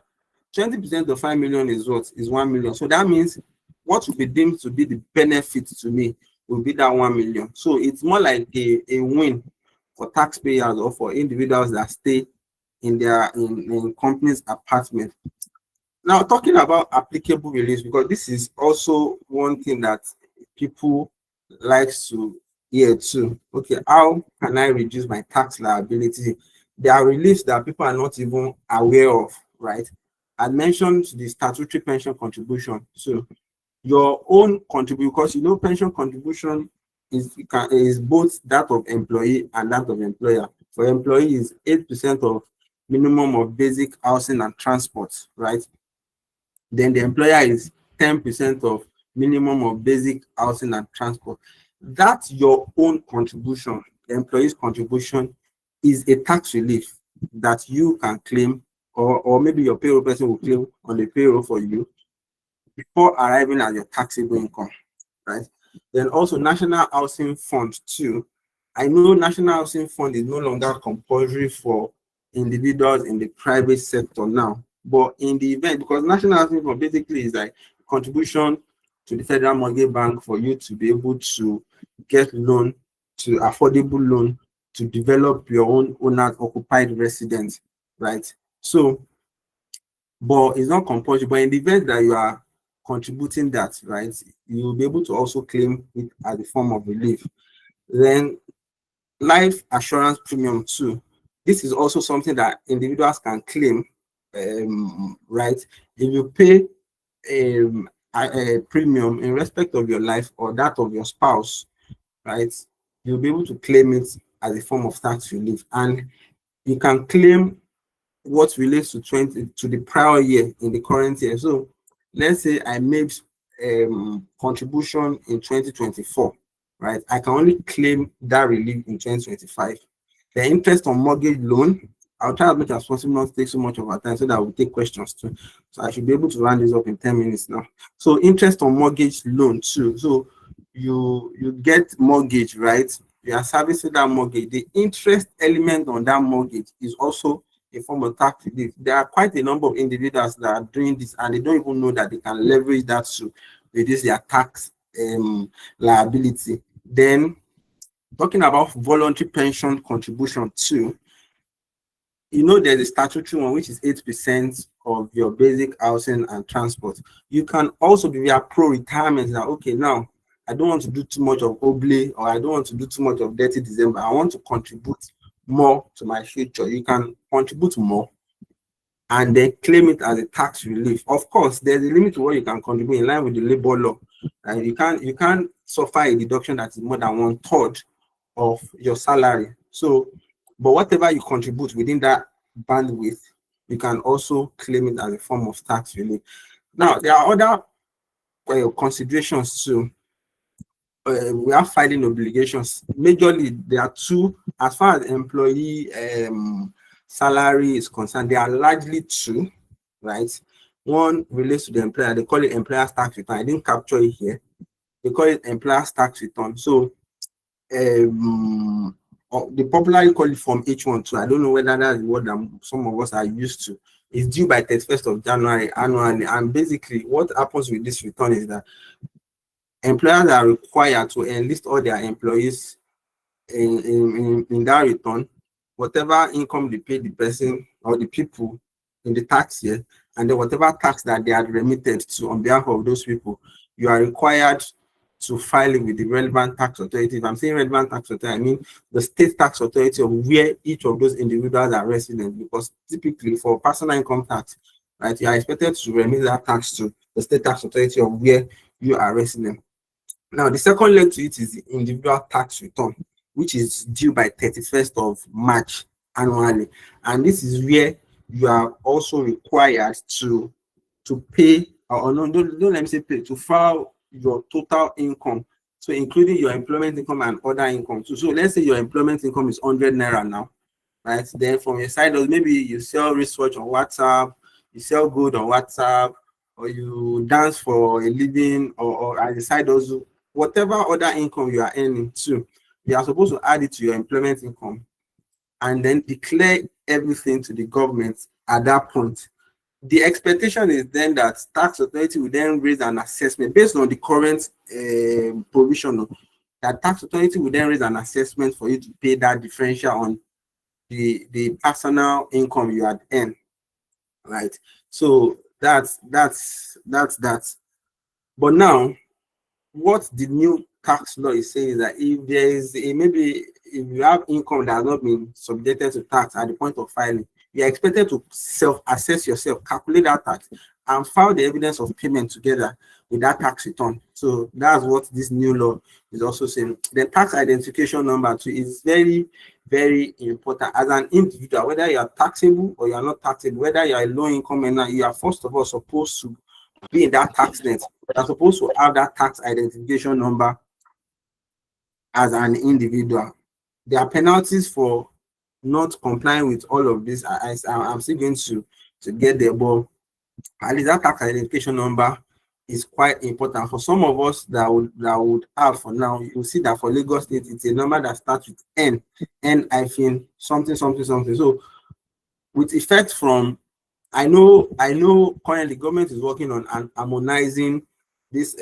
20% of 5 million is what? Is 1 million. So that means what will be deemed to be the benefit to me will be that 1 million. So it's more like a win for taxpayers or for individuals that stay in their in companies' apartment. Now, talking about applicable reliefs, because this is also one thing that people likes to hear too. Okay, how can I reduce my tax liability? There are reliefs that people are not even aware of, right? I mentioned the statutory pension contribution. So your own contribution, because you know pension contribution is both that of employee and that of employer. For employees, 8% of minimum of basic housing and transport, right? Then the employer is 10% of minimum of basic housing and transport. That's your own contribution. The employee's contribution is a tax relief that you can claim, or maybe your payroll person will claim on the payroll for you before arriving at your taxable income, right? Then also National Housing Fund too. I know National Housing Fund is no longer compulsory for individuals in the private sector now, but in the event, because National Housing Fund basically is like contribution to the Federal Mortgage Bank for you to be able to get loan, to affordable loan, to develop your own owner occupied residence, right? So, but it's not compulsory, but in the event that you are contributing that, right, you will be able to also claim it as a form of relief. Then life assurance premium too. This is also something that individuals can claim, right? If you pay a premium in respect of your life or that of your spouse, right, you'll be able to claim it as a form of tax relief. And you can claim what relates to the prior year in the current year. So let's say I made contribution in 2024, right? I can only claim that relief in 2025. The interest on mortgage loan, I'll try as much as possible not to take so much of our time so that we'll take questions too. So I should be able to round this up in 10 minutes now. So interest on mortgage loan too. So you get mortgage, right? You are servicing that mortgage. The interest element on that mortgage is also a form of tax relief. There are quite a number of individuals that are doing this and they don't even know that they can leverage that to reduce their tax liability. Then talking about voluntary pension contribution too, you know there's a statutory one which is 8% of your basic housing and transport. You can also be via pro-retirement that, okay, now I don't want to do too much of oblate or I don't want to do too much of dirty December. I want to contribute more to my future. You can contribute more and then claim it as a tax relief. Of course, there's a limit to what you can contribute in line with the labor law. And you can't suffer a deduction that is more than 1/3 of your salary. So, but whatever you contribute within that bandwidth, you can also claim it as a form of tax relief. Now, there are other considerations too. We have filing obligations. Majorly, there are two. As far as employee salary is concerned, there are largely two, right? One relates to the employer. They call it employer's tax return. I didn't capture it here. They call it employer's tax return. So or they popularly call it Form H1 too. I don't know whether that's the word that some of us are used to. It's due by 31st of January annually. And basically, what happens with this return is that employers are required to enlist all their employees in that return, whatever income they pay the person or the people in the tax year, and then whatever tax that they are remitted to on behalf of those people, you are required to file it with the relevant tax authority. If I'm saying relevant tax authority, I mean the state tax authority of where each of those individuals are resident, because typically for personal income tax, right, you are expected to remit that tax to the state tax authority of where you are resident. Now, the second leg to it is the individual tax return, which is due by 31st of March annually. And this is where you are also required to pay, or no, don't let me say pay, to file your total income. So including your employment income and other income. So let's say your employment income is 100 naira now, right? Then from your side, maybe you sell research on WhatsApp, you sell good on WhatsApp, or you dance for a living, or as a side also, whatever other income you are earning too, you are supposed to add it to your employment income and then declare everything to the government at that point. The expectation is then that tax authority will then raise an assessment based on the current provision. That tax authority will then raise an assessment for you to pay that differential on the personal income you had earned, right? So that's that. But now, what the new tax law is saying is that if there is maybe if you have income that has not been subjected to tax at the point of filing, you are expected to self-assess yourself, calculate that tax, and file the evidence of payment together with that tax return. So that's what this new law is also saying. The tax identification number too is very, very important as an individual, whether you are taxable or you are not taxable, whether you are a low income earner, you are first of all supposed to be in that tax net. You're supposed to have that tax identification number as an individual. There are penalties for not complying with all of this. I'm still going to get there, but at least that tax identification number is quite important for some of us that would have for now. You see that for Lagos State, it's a number that starts with N hyphen something something something. So with effect from, I know currently government is working on harmonizing this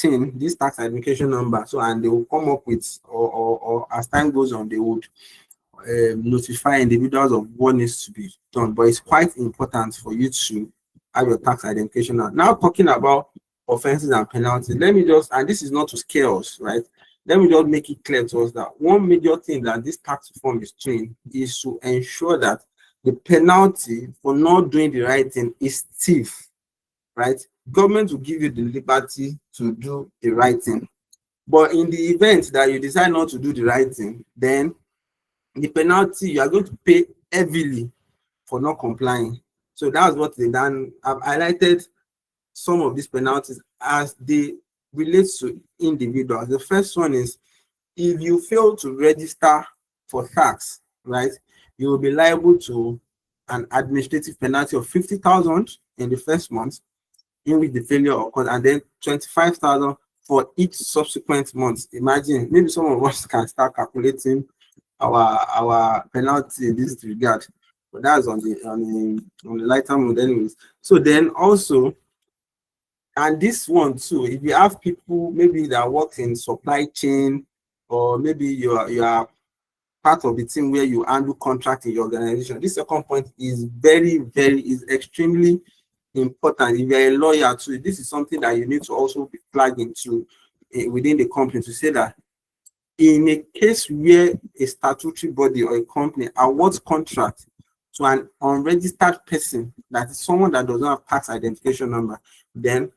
this tax identification number. So, and they will come up with, or as time goes on, they would notify individuals of what needs to be done. But it's quite important for you to have your tax identification number. Now, talking about offenses and penalties, let me just, and this is not to scare us, right? Let me just make it clear to us that one major thing that this tax reform is doing is to ensure that the penalty for not doing the right thing is stiff, right? Government will give you the liberty to do the right thing. But in the event that you decide not to do the right thing, then the penalty, you are going to pay heavily for not complying. So that's what they done. I've highlighted some of these penalties as they relate to individuals. The first one is if you fail to register for tax, right, you will be liable to an administrative penalty of 50,000 in the first month in which the failure occurs, and then 25,000 for each subsequent month. Imagine, maybe some of us can start calculating our penalty in this regard, but that's on the lighter mood anyways. So then also, and this one too, if you have people maybe that work in supply chain, or maybe you are part of the team where you handle contract in your organization, this second point is is extremely important. If you're a lawyer too, this is something that you need to also be flagging to within the company, to say that in a case where a statutory body or a company awards contract to an unregistered person, that is someone that does not have tax identification number, then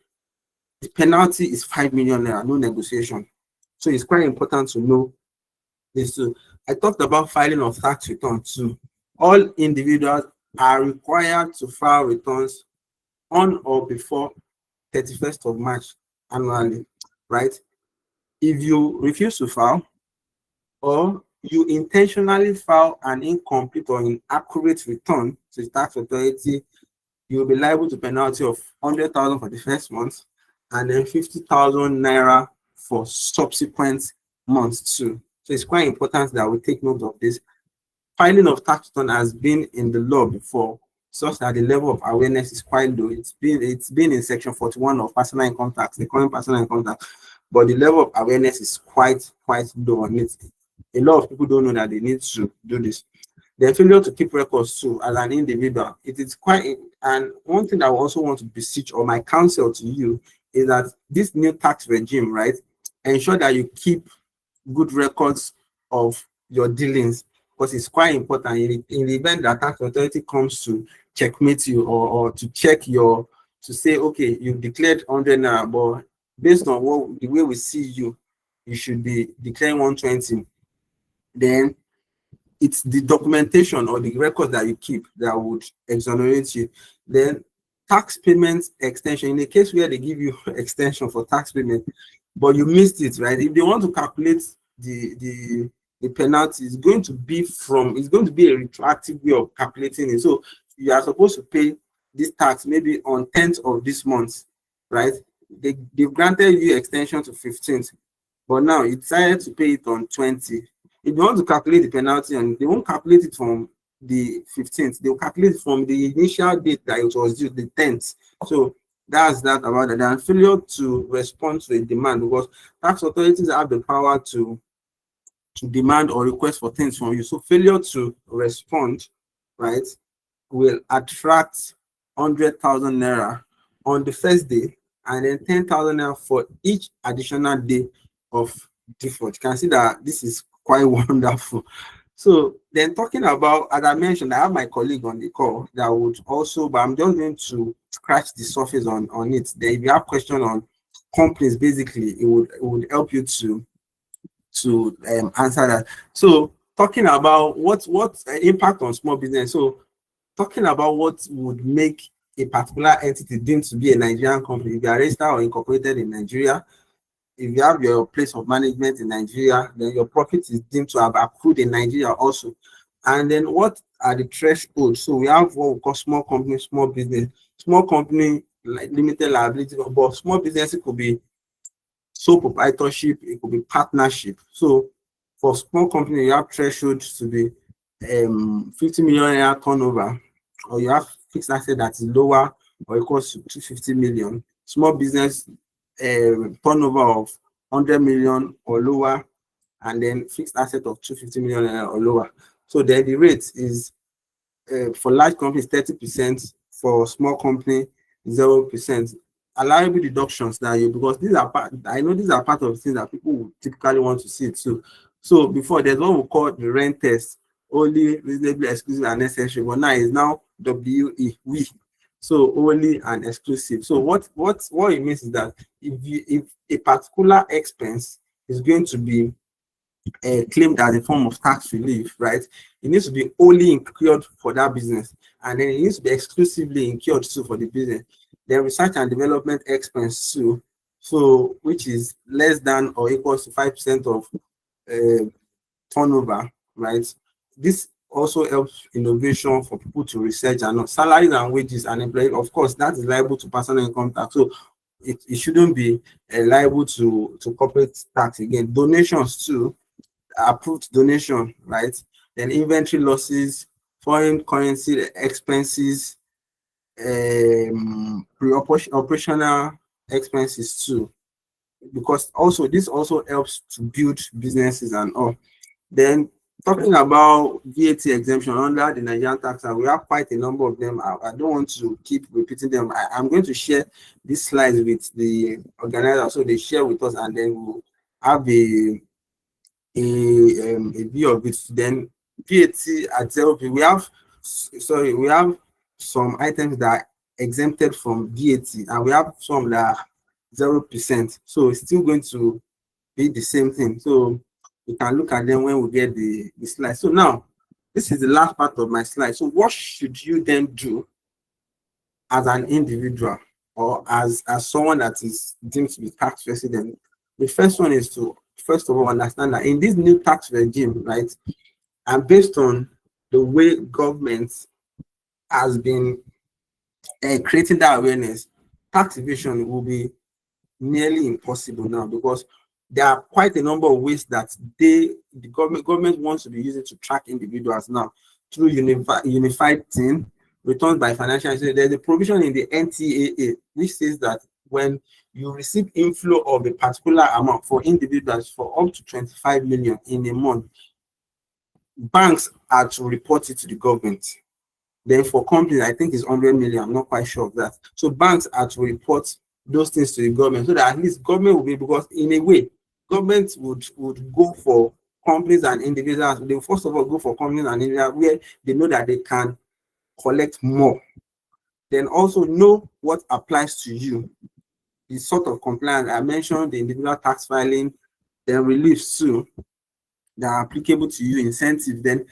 the penalty is 5 million naira, no negotiation. So it's quite important to know this too. I talked about filing of tax returns too. All individuals are required to file returns on or before 31st of March annually, right? If you refuse to file, or you intentionally file an incomplete or inaccurate return to the tax authority, you will be liable to penalty of 100,000 for the first month and then 50,000 naira for subsequent months too. So it's quite important that we take note of this. Filing of tax return has been in the law before, such that the level of awareness is quite low. It's been in section 41 of personal income tax, the current personal income tax, but the level of awareness is quite low on it. A lot of people don't know that they need to do this. The failure to keep records too as an individual, it is quite. And one thing that I also want to beseech, or my counsel to you, is that this new tax regime, right, ensure that you keep good records of your dealings, because it's quite important in the event that tax authority comes to checkmate you, or to check your, to say, okay, you've declared 100 now, but based on what the way we see you, you should be declaring 120. Then it's the documentation or the record that you keep that would exonerate you. Then tax payment extension, in the case where they give you extension for tax payment, but you missed it, right? If they want to calculate the penalty, it's going to be a retroactive way of calculating it. So you are supposed to pay this tax maybe on 10th of this month, right? They've granted you extension to 15th, but now you decided to pay it on 20. If you want to calculate the penalty, and they won't calculate it from the 15th, they'll calculate it from the initial date that it was due, the 10th. So that's that about it. And failure to respond to a demand, because tax authorities have the power to demand or request for things from you. So failure to respond, right, will attract 100,000 naira on the first day, and then 10,000 naira for each additional day of default. You can see that this is quite wonderful. So then, talking about, as I mentioned, I have my colleague on the call that would also, but I'm just going to scratch the surface on it. Then if you have questions on companies, basically it would help you to answer that. So talking about what impact on small business. So talking about what would make a particular entity deemed to be a Nigerian company, if you are registered or incorporated in Nigeria, if you have your place of management in Nigeria, then your profit is deemed to have accrued in Nigeria also. And then what are the thresholds? So we have what we call small company, small business. Small company, like limited liability, but small business, it could be sole proprietorship, it could be partnership. So for small company, you have thresholds to be 50 million naira turnover, or you have fixed asset that is lower or equals to 250 million. Small business turnover of 100 million or lower, and then fixed asset of 250 million or lower. So then the rate is for large companies 30%, for small company 0%. Allowable deductions that you, because these are part, I know these are part of the things that people would typically want to see too. So before, there's what we call the rent test, only, reasonably, exclusive, and necessary, but now is now WE, we. So only and exclusive. So what it means is that if a particular expense is going to be claimed as a form of tax relief, right, it needs to be only incurred for that business, and then it needs to be exclusively incurred too for the business. Then research and development expense too, so which is less than or equals to 5% of turnover, right? This also helps innovation for people to research, and salaries and wages and employee. Of course, that is liable to personal income tax, so it shouldn't be liable to corporate tax again. Donations too, approved donation, right? Then inventory losses, foreign currency expenses, operational expenses too, because also this also helps to build businesses and all. Then talking about VAT exemption under the Nigerian tax act, we have quite a number of them. I don't want to keep repeating them. I'm going to share these slides with the organizer, so they share with us, and then we'll have a view of it. Then VAT at 0, we have some items that are exempted from VAT, and we have some that are 0%. So it's still going to be the same thing. So you can look at them when we get the slide. So now, this is the last part of my slide. So what should you then do as an individual, or as someone that is deemed to be tax resident? The first one is to, first of all, understand that in this new tax regime, right, and based on the way government has been creating that awareness, tax evasion will be nearly impossible now, because there are quite a number of ways that the government wants to be using to track individuals now through unified thing, returns by financial institutions. There's a provision in the NTAA which says that when you receive inflow of a particular amount for individuals for up to 25 million in a month, banks are to report it to the government. Then for companies, I think it's 100 million. I'm not quite sure of that. So banks are to report those things to the government so that at least government will be, because in a way, government would go for companies and individuals. They will first of all go for companies and individuals where they know that they can collect more. Then also know what applies to you. The sort of compliance I mentioned, the individual tax filing, then reliefs too that are applicable to you, incentives. Then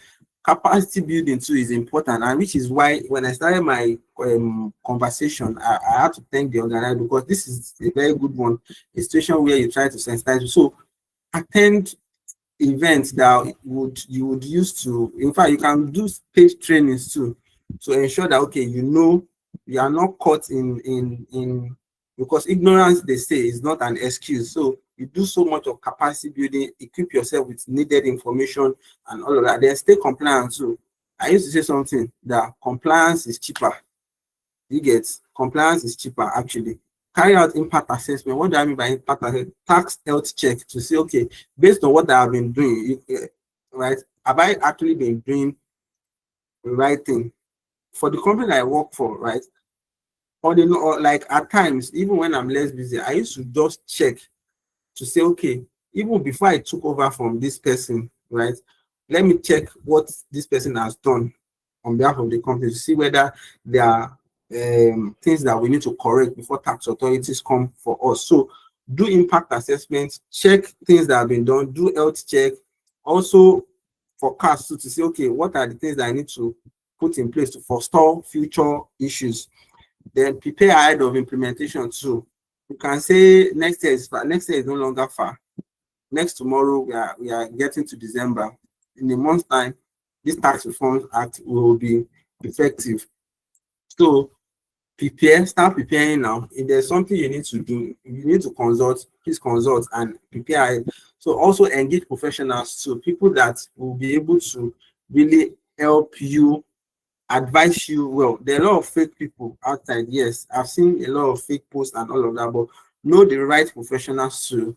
capacity building too is important, and which is why when I started my conversation, I had to thank the organizer, because this is a very good one, a situation where you try to sensitize. So attend events that you would use to, in fact, you can do paid trainings too, to ensure that okay, you are not caught in because ignorance, they say, is not an excuse. So you do so much of capacity building, equip yourself with needed information and all of that. Then stay compliant too. I used to say something that compliance is cheaper. You get, compliance is cheaper actually. Carry out impact assessment. What do I mean by impact assessment? Tax health check to say, okay, based on what I have been doing, right? Have I actually been doing the right thing? For the company I work for, right? Or like at times, even when I'm less busy, I used to just check to say, okay, even before I took over from this person, right? Let me check what this person has done on behalf of the company to see whether there are things that we need to correct before tax authorities come for us. So do impact assessments, check things that have been done, do health check, also forecast to say, okay, what are the things that I need to put in place to forestall future issues. Then prepare ahead of implementation too. You can say next year is far. Next year is no longer far. Next tomorrow we are getting to December. In a month's time, this Tax Reforms Act will be effective. So start preparing now. If there's something you need to do, you need to consult, please consult and prepare ahead. So also engage professionals too, people that will be able to really help you, advise you well. There are a lot of fake people outside. Yes, I've seen a lot of fake posts and all of that, but know the right professionals to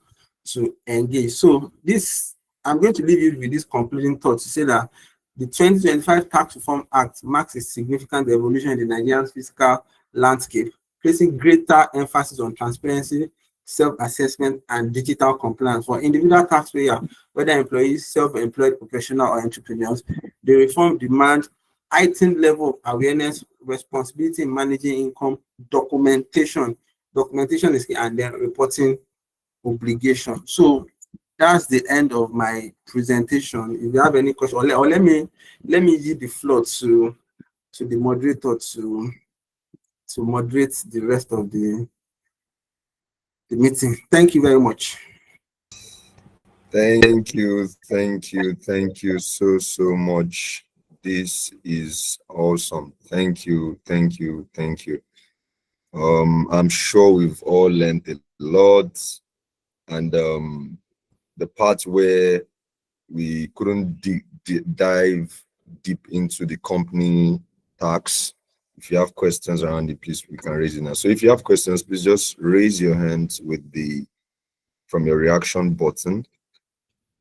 engage. So this, I'm going to leave you with this concluding thought to say that the 2025 Tax Reform Act marks a significant evolution in the Nigerian fiscal landscape, placing greater emphasis on transparency, self-assessment, and digital compliance for individual taxpayers, whether employees, self-employed professionals, or entrepreneurs. The reform demand heightened level of awareness, responsibility in managing income, documentation is key, and then reporting obligation. So that's the end of my presentation. If you have any question, or let me give the floor to the moderator to moderate the rest of the meeting. Thank you very much. Thank you so much. This is awesome. Thank you. I'm sure we've all learned a lot, and the part where we couldn't dive deep into the company tax. If you have questions around it, please, we can raise it now. So if you have questions, please just raise your hands from your reaction button,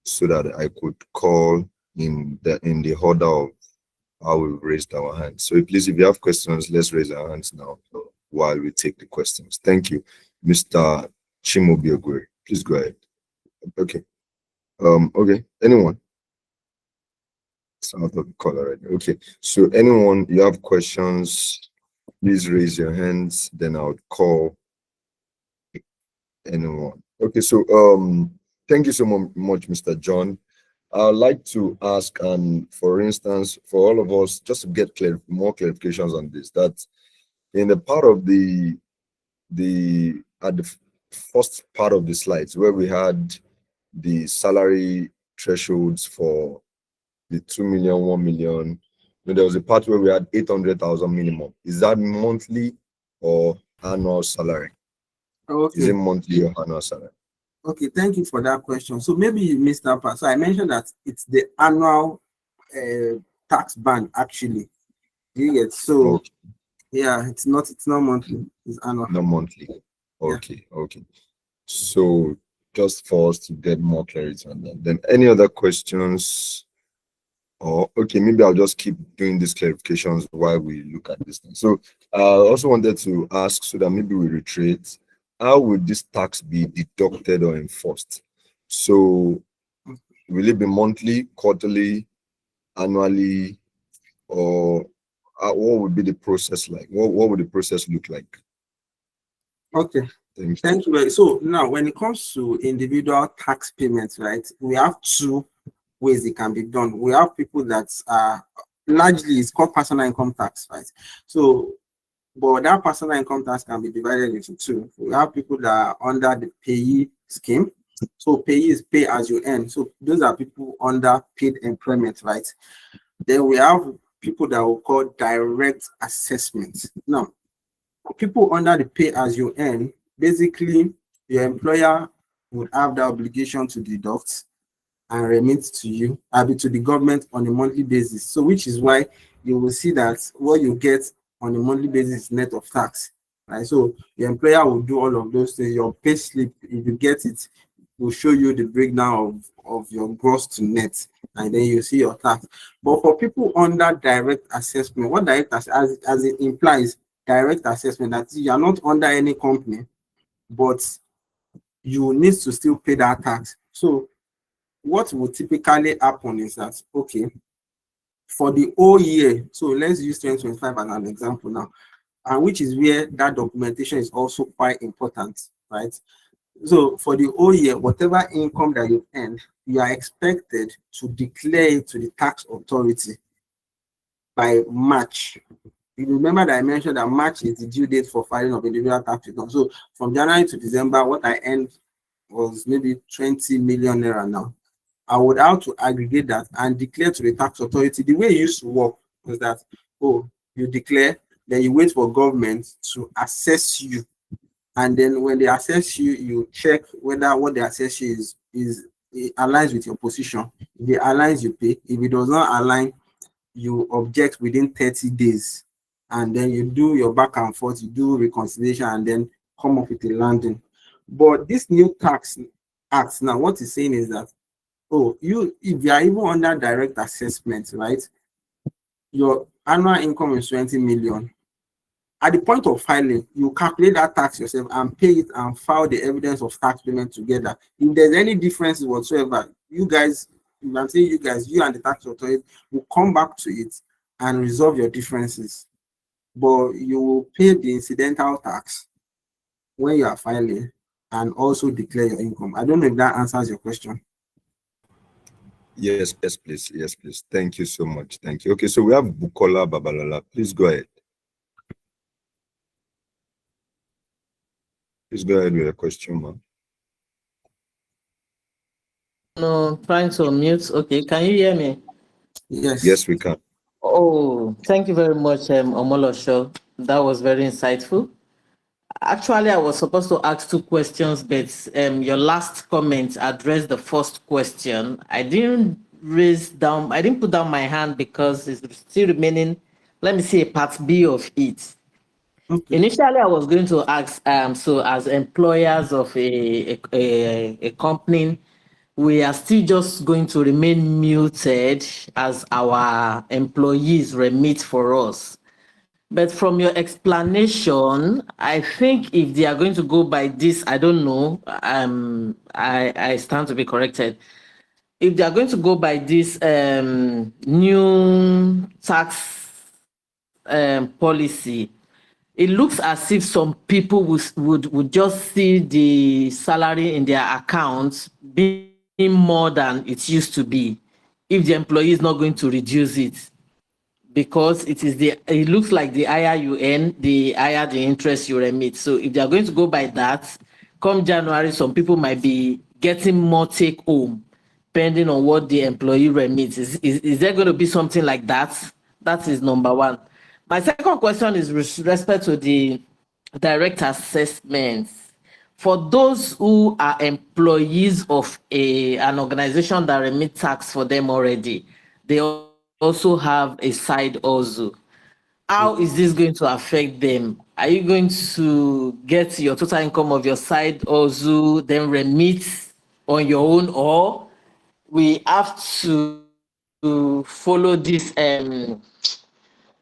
so that I could call in the order of how we raised our hands. So please, if you have questions, let's raise our hands now while we take the questions. Thank you. Mr. Chimobiogwe, please go ahead. Okay. Okay. Anyone? It's out of the call already. Okay. So anyone, you have questions, please raise your hands, then I'll call anyone. Okay. So thank you so much, Mr. John. I'd like to ask, and for instance, for all of us, just to get more clarifications on this, that in the part of at the first part of the slides where we had the salary thresholds for the 2 million, 1 million, there was a part where we had 800,000 minimum. Is that monthly or annual salary? Okay. Is it monthly or annual salary? Okay, thank you for that question. So maybe you missed that part. So I mentioned that it's the annual tax band actually. Do you get? So Okay, yeah, it's not monthly, it's annual. not monthly. Yeah. Okay, okay. So just for us to get more clarity on that. Then any other questions? Or okay, maybe I'll just keep doing these clarifications while we look at this thing. So I also wanted to ask so that maybe we reiterate, how would this tax be deducted or enforced? So will it be monthly, quarterly, annually, or what would be the process like? What would the process look like? Okay. Thank you. Thank you. So now when it comes to individual tax payments, right, we have two ways it can be done. We have people that are largely it's called personal income tax, right? So but that personal income tax can be divided into two. We have people that are under the payee scheme. So payee is pay as you earn. So those are people under paid employment, right? Then we have people that we call direct assessment. Now, people under the pay as you earn, basically your employer would have the obligation to deduct and remit to you, to the government on a monthly basis. So which is why you will see that what you get on a monthly basis is net of tax. Right. So your employer will do all of those things. Your pay slip, if you get it, will show you the breakdown of your gross to net, and then you see your tax. But for people under direct assessment, what direct as it implies, direct assessment, that you are not under any company, but you need to still pay that tax. So what will typically happen is that, okay, for the whole year, so let's use 2025 as an example now, and which is where that documentation is also quite important, right? So for the whole year, whatever income that you earn, you are expected to declare it to the tax authority by March. You remember that I mentioned that March is the due date for filing of individual tax return. So from January to December, what I earned was maybe 20 million naira now. I would have to aggregate that and declare to the tax authority. The way it used to work was that, oh, you declare, then you wait for government to assess you. And then when they assess you, you check whether what they assess you is it aligns with your position. If it aligns, you pay. If it does not align, you object within 30 days. And then you do your back and forth, you do reconciliation, and then come up with a landing. But this new tax act now, what it's saying is that, oh, if you are even under direct assessment, right? Your annual income is 20 million. At the point of filing, you calculate that tax yourself and pay it and file the evidence of tax payment together. If there's any differences whatsoever, you guys, if I'm saying you guys, you and the tax authority will come back to it and resolve your differences. But you will pay the incidental tax when you are filing and also declare your income. I don't know if that answers your question. Yes, yes, please. Yes, please. Thank you so much. Thank you. Okay, so we have Bukola Babalala. Please go ahead. Please go ahead with a question, ma'am. No, trying to unmute. Okay, can you hear me? Yes. Yes, we can. Oh, thank you very much, Omolosho. That was very insightful. Actually, I was supposed to ask two questions, but your last comment addressed the first question. I didn't put down my hand because it's still remaining, let me see, a part B of it. Okay. Initially, I was going to ask, so as employers of a company, we are still just going to remain muted as our employees remit for us. But from your explanation, I think if they are going to go by this, I don't know, I stand to be corrected. If they are going to go by this new tax policy, it looks as if some people would just see the salary in their accounts being more than it used to be if the employee is not going to reduce it, because it looks like the higher you earn, the higher the interest you remit. So if they are going to go by that, come January, some people might be getting more take home depending on what the employee remits. Is there going to be something like that? That is number one. My second question is with respect to the direct assessments. For those who are employees of an organization that remit tax for them already, they also have a side hustle. How is this going to affect them? Are you going to get your total income of your side hustle, then remit on your own, or we have to follow this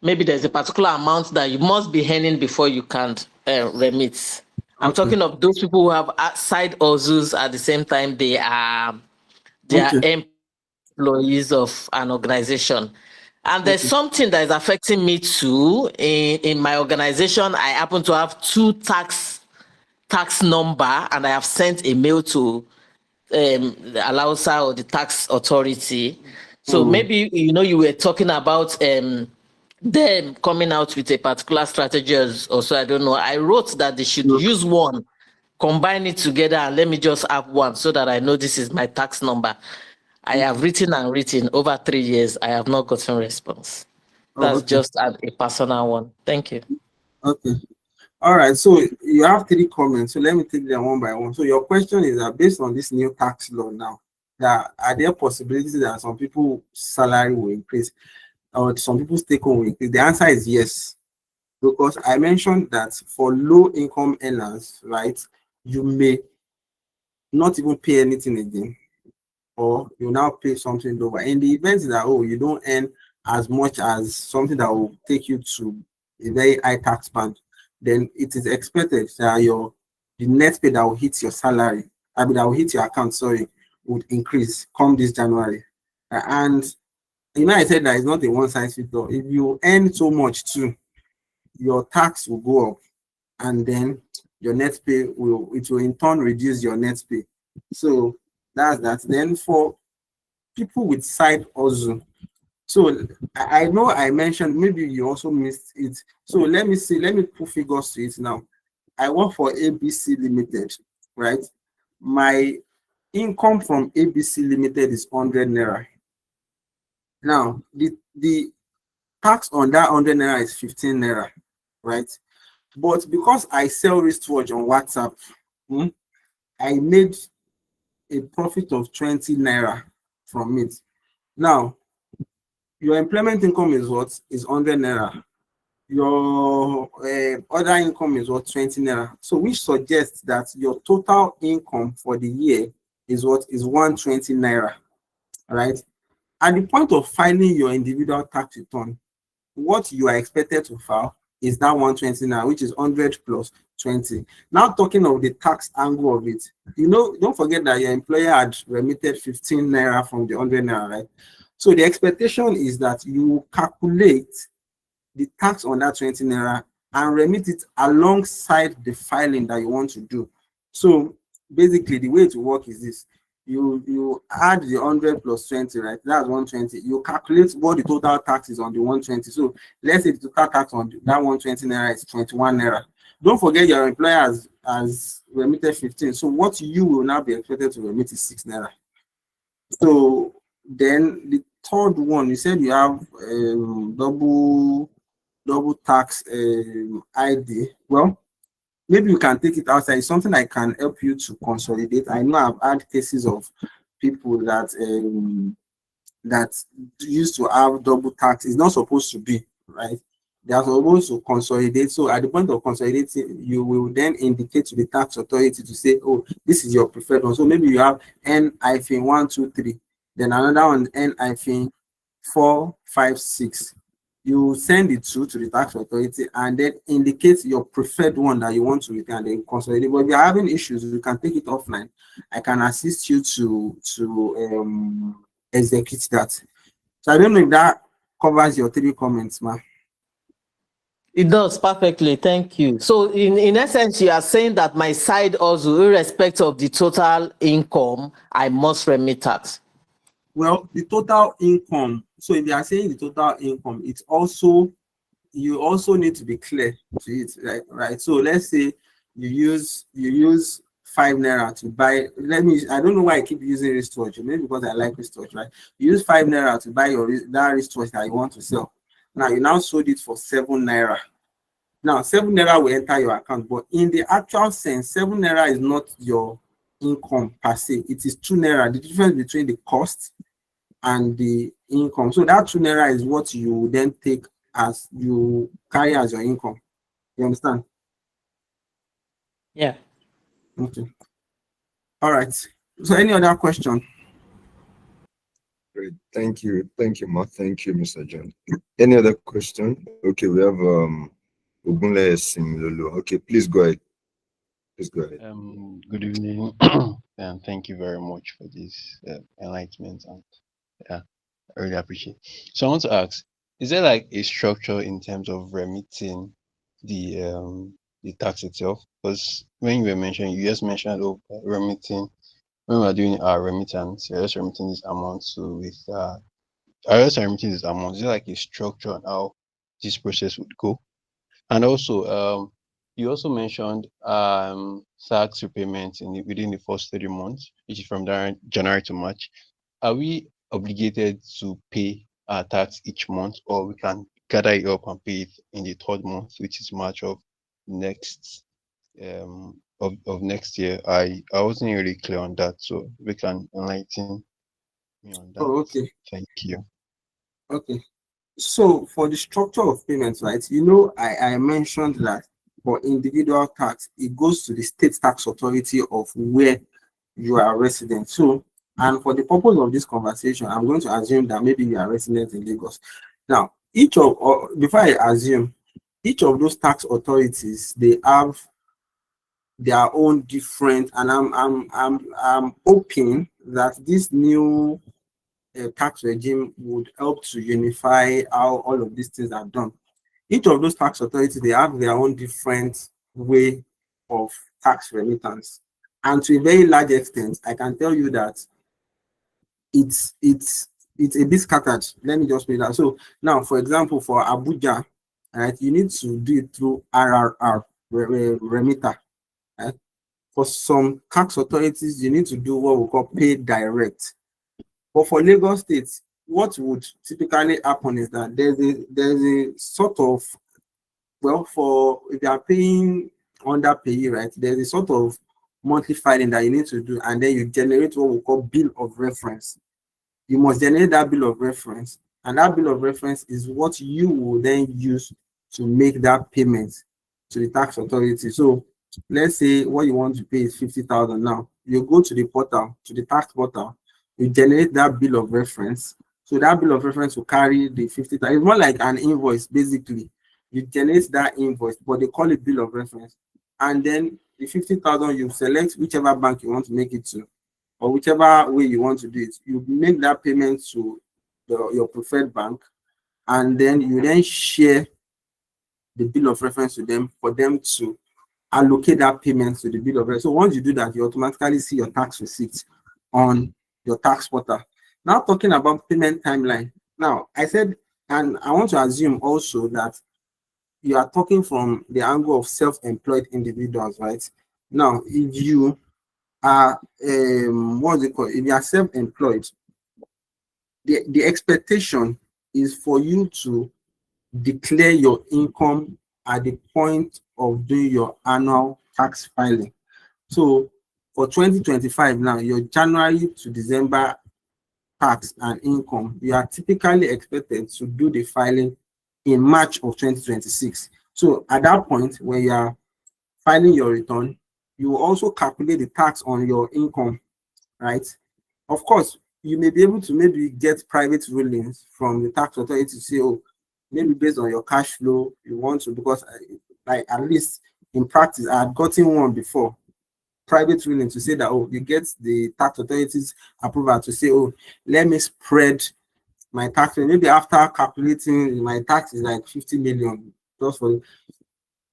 maybe there's a particular amount that you must be earning before you can remit. I'm talking Okay. of those people who have side hustles at the same time they are Okay. employees of an organization. And there's something Okay. that is affecting me too. In my organization, I happen to have two tax number, and I have sent a mail to the Alausa or the tax authority. So Mm. maybe you were talking about them coming out with a particular strategy or so. I don't know. I wrote that they should Mm. use one, combine it together, and let me just have one so that I know this is my tax number. I have written and written over 3 years. I have not gotten response. Oh, That's okay. just a personal one. Thank you. Okay. All right. So you have three comments. So let me take them one by one. So your question is that based on this new tax law now, that are there possibilities that some people's salary will increase or some people's take home will increase? The answer is yes. Because I mentioned that for low income earners, right, you may not even pay anything again, or you now pay something lower. In the event that you don't earn as much as something that will take you to a very high tax band, then it is expected that the net pay that will hit your salary, I mean that will hit your account, sorry, would increase come this January. And I said that it's not a one size fits all. If you earn so much too, your tax will go up, and then your net pay will in turn reduce your net pay. So that's that. Then for people with side hustle, so I know I mentioned, maybe you also missed it. So let me see, let me put figures to it now. I work for ABC Limited, right? My income from ABC Limited is 100 naira. Now the tax on that 100 naira is 15 naira, right? But because I sell wristwatch on WhatsApp, I made a profit of 20 naira from it. Now, your employment income is what? Is 100 naira. Your other income is what? 20 naira. So which suggests that your total income for the year is what? Is 120 naira, right? At the point of filing your individual tax return, what you are expected to file is that 120 now, which is 100 plus 20. Now talking of the tax angle of it, don't forget that your employer had remitted 15 naira from the 100 naira, right? So the expectation is that you calculate the tax on that 20 naira and remit it alongside the filing that you want to do. So basically the way to work is this: you add the 100 plus 20, right? That's 120. You calculate what the total tax is on the 120. So let's say the total tax on that 120 naira is 21 naira. Don't forget your employer has remitted 15. So what you will now be expected to remit is 6 naira. So then the third one, you said you have double tax ID. Well, maybe you can take it outside. It's something I can help you to consolidate. I know I've had cases of people that used to have double tax. It's not supposed to be, right? They are supposed to consolidate. So at the point of consolidating, you will then indicate to the tax authority to say, oh, this is your preferred one. So maybe you have N-123, then another one N-456. You send it to the tax authority and then indicate your preferred one that you want to return and then consolidate. But if you're having issues, you can take it offline. I can assist you to execute that. So I don't know if that covers your three comments, ma. It does perfectly. Thank you. So in essence, you are saying that my side also, irrespective of the total income, I must remit tax. Well, the total income. So if you are saying the total income, it's also, you also need to be clear to it, right? So let's say you use 5 naira to buy. I don't know why I keep using wristwatch. Maybe because I like wristwatch, right? You use 5 naira to buy that wristwatch that you want to sell. Now you now sold it for 7 naira. Now, 7 naira will enter your account, but in the actual sense, 7 naira is not your income per se. It is 2 naira, the difference between the cost and the income. So that 2 naira is what you then take as you carry as your income. You understand? Yeah. Okay. All right. So any other question? Great. Thank you. Thank you, Ma. Thank you, Mr. John. Any other question? Okay, we have Ogunle Similolo. Okay, please go ahead. Please go ahead. Good evening, and thank you very much for this enlightenment. And yeah, I really appreciate. So I want to ask: is there like a structure in terms of remitting the tax itself? Because when you were mentioning, you just mentioned remitting. When we are doing our remittance, you're just remitting this amount to with I just remitting this amount. Is there like a structure on how this process would go? And also, you also mentioned tax repayment within the first 30 months, which is from January to March. Are we obligated to pay our tax each month, or we can gather it up and pay it in the third month, which is March of next of next year? I wasn't really clear on that, so we can enlighten me on that. Oh, okay. Thank you. Okay. So for the structure of payments, right, you know, I mentioned that for individual tax, it goes to the state tax authority of where you are resident. So, and for the purpose of this conversation, I'm going to assume that maybe you are resident in Lagos. Now, before I assume, each of those tax authorities, they have their own different, and I'm hoping that this new tax regime would help to unify how all of these things are done. Each of those tax authorities, they have their own different way of tax remittance. And to a very large extent, I can tell you that it's a bit scattered. Let me just put that. So now, for example, for Abuja, right, you need to do it through RRR, remitter. Right? For some tax authorities, you need to do what we call pay direct. But for Lagos State, what would typically happen is that there's a sort of, well, for if you are paying under pay, right, there's a sort of monthly filing that you need to do, and then you generate what we call bill of reference. You must generate that bill of reference, and that bill of reference is what you will then use to make that payment to the tax authority. So let's say what you want to pay is 50,000 now. You go to the portal, to the tax portal, you generate that bill of reference. So that bill of reference will carry the 50,000. It's more like an invoice, basically. You generate that invoice, but they call it bill of reference. And then the 50,000, you select whichever bank you want to make it to, or whichever way you want to do it. You make that payment to your preferred bank, and then you then share the bill of reference to them for them to allocate that payment to the bill of reference. So once you do that, you automatically see your tax receipt on your tax portal. Now talking about payment timeline. Now I said, and I want to assume also that you are talking from the angle of self-employed individuals, right? Now, if you are what's it called? If you are self-employed, the expectation is for you to declare your income at the point of doing your annual tax filing. So for 2025 now, your January to December tax and income, you are typically expected to do the filing in March of 2026. So at that point, when you are filing your return, you will also calculate the tax on your income, right? Of course, you may be able to maybe get private rulings from the tax authority to say, oh, maybe based on your cash flow, you want to, because like at least in practice, I had gotten one before, private ruling to say that, oh, you get the tax authorities approval to say, oh, let me spread my tax. Maybe after calculating my tax is like 50 million, just for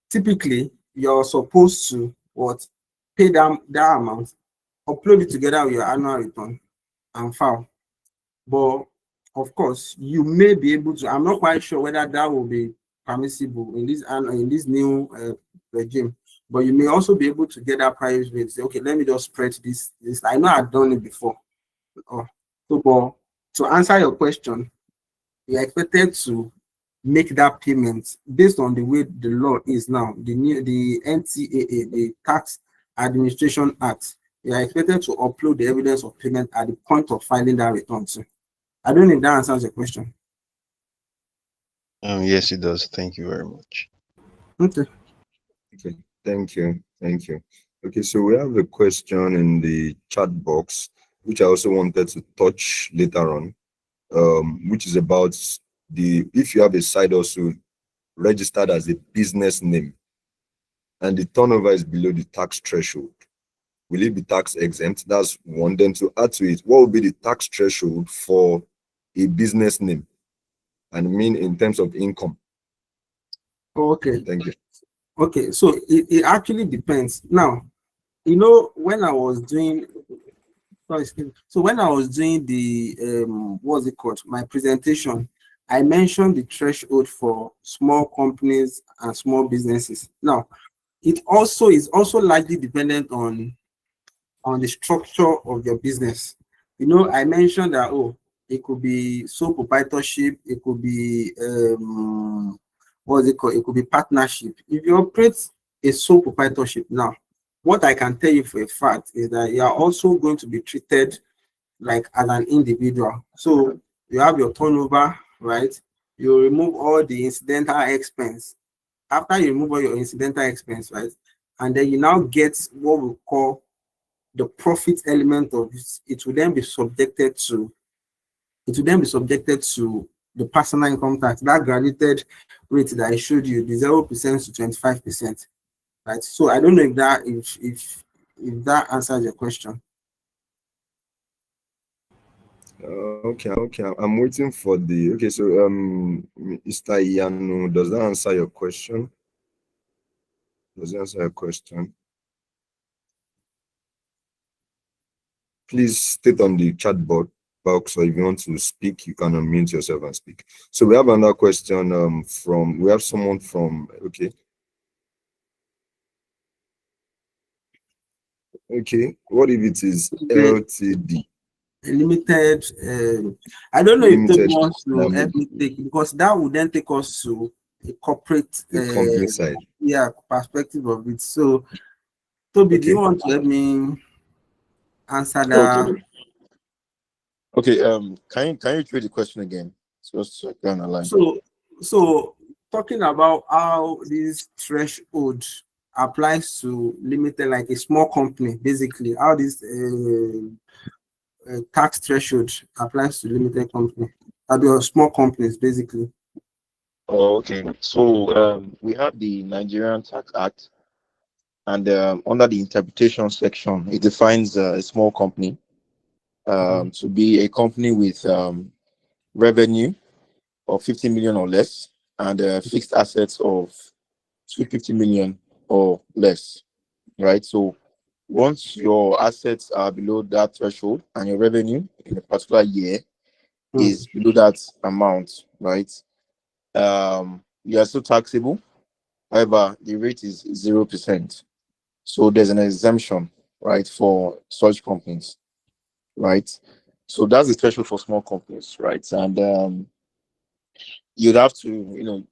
typically you're supposed to pay that amount, upload it together with your annual return and file. But of course, you may be able to. I'm not quite sure whether that will be permissible in this new regime. But you may also be able to get that private rate. Say, okay, let me just spread this. I know I've done it before. So, but to answer your question, you're expected to make that payment based on the way the law is now, the NTAA, the Tax Administration Act, you are expected to upload the evidence of payment at the point of filing that return. So I don't know if that answers your question. Yes, it does. Thank you very much. Okay. Okay, thank you. Thank you. Okay, so we have a question in the chat box, which I also wanted to touch later on, which is about if you have a side hustle registered as a business name and the turnover is below the tax threshold, will it be tax exempt? That's one. Then to add to it, what will be the tax threshold for a business name? And I mean in terms of income. Okay. Thank you. Okay, so it actually depends. Now, when I was doing, so when I was doing the what's it called, my presentation, I mentioned the threshold for small companies and small businesses. Now, it also is also largely dependent on the structure of your business. I mentioned that it could be sole proprietorship, it could be what's it called? It could be partnership. If you operate a sole proprietorship now, what I can tell you for a fact is that you are also going to be treated like as an individual. So you have your turnover, right? You remove all the incidental expense. After you remove all your incidental expense, right? And then you now get what we call the profit element of it. It will then be subjected to the personal income tax, that graduated rate that I showed you, the 0% to 25%. Right. So I don't know if that answers your question. Okay. I'm waiting for the okay. So Mr. Yanu, does that answer your question? Does that answer your question? Please state on the chat box, or if you want to speak, you can unmute yourself and speak. So we have another question we have someone from okay. Okay, what if it is LTD? Limited. I don't know if Toby Limited wants to help liability. me take, because that would then take us to a corporate The company side. perspective of it. So Toby, do you want to help me answer that? Okay. Can you repeat the question again? So I can align. So talking about how this threshold applies to limited, like a small company, basically, how this tax threshold applies to limited company, or small companies, basically. Oh, okay. So we have the Nigerian Tax Act, and under the interpretation section, it defines a small company to be a company with revenue of 50 million or less, and fixed assets of 250 million or less. Right. So once your assets are below that threshold and your revenue in a particular year is below that amount, right? You are still taxable. However, the rate is 0%. So there's an exemption, right, for such companies, right? So that's the threshold for small companies, right? And you'd have to,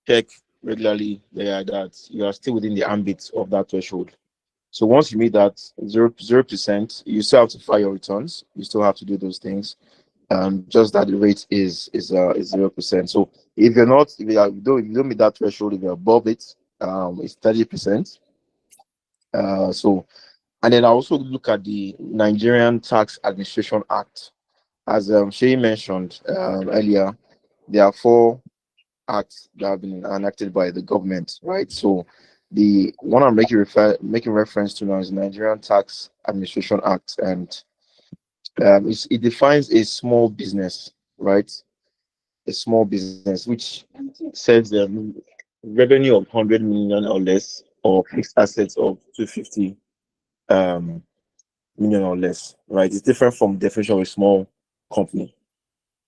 check regularly there that you are still within the ambit of that threshold. So once you meet that 0%, you still have to file your returns. You still have to do those things. Just that the rate is 0%. So if you don't meet that threshold, if you're above it, it's 30%. So, and then I also look at the Nigerian Tax Administration Act, as Shay mentioned earlier. There are 4 acts that have been enacted by the government, right? So the one I'm making reference to now is the Nigerian Tax Administration Act, and it defines a small business, right? A small business which says the revenue of 100 million or less, or fixed assets of 250 million or less, right? It's different from the definition of a small company.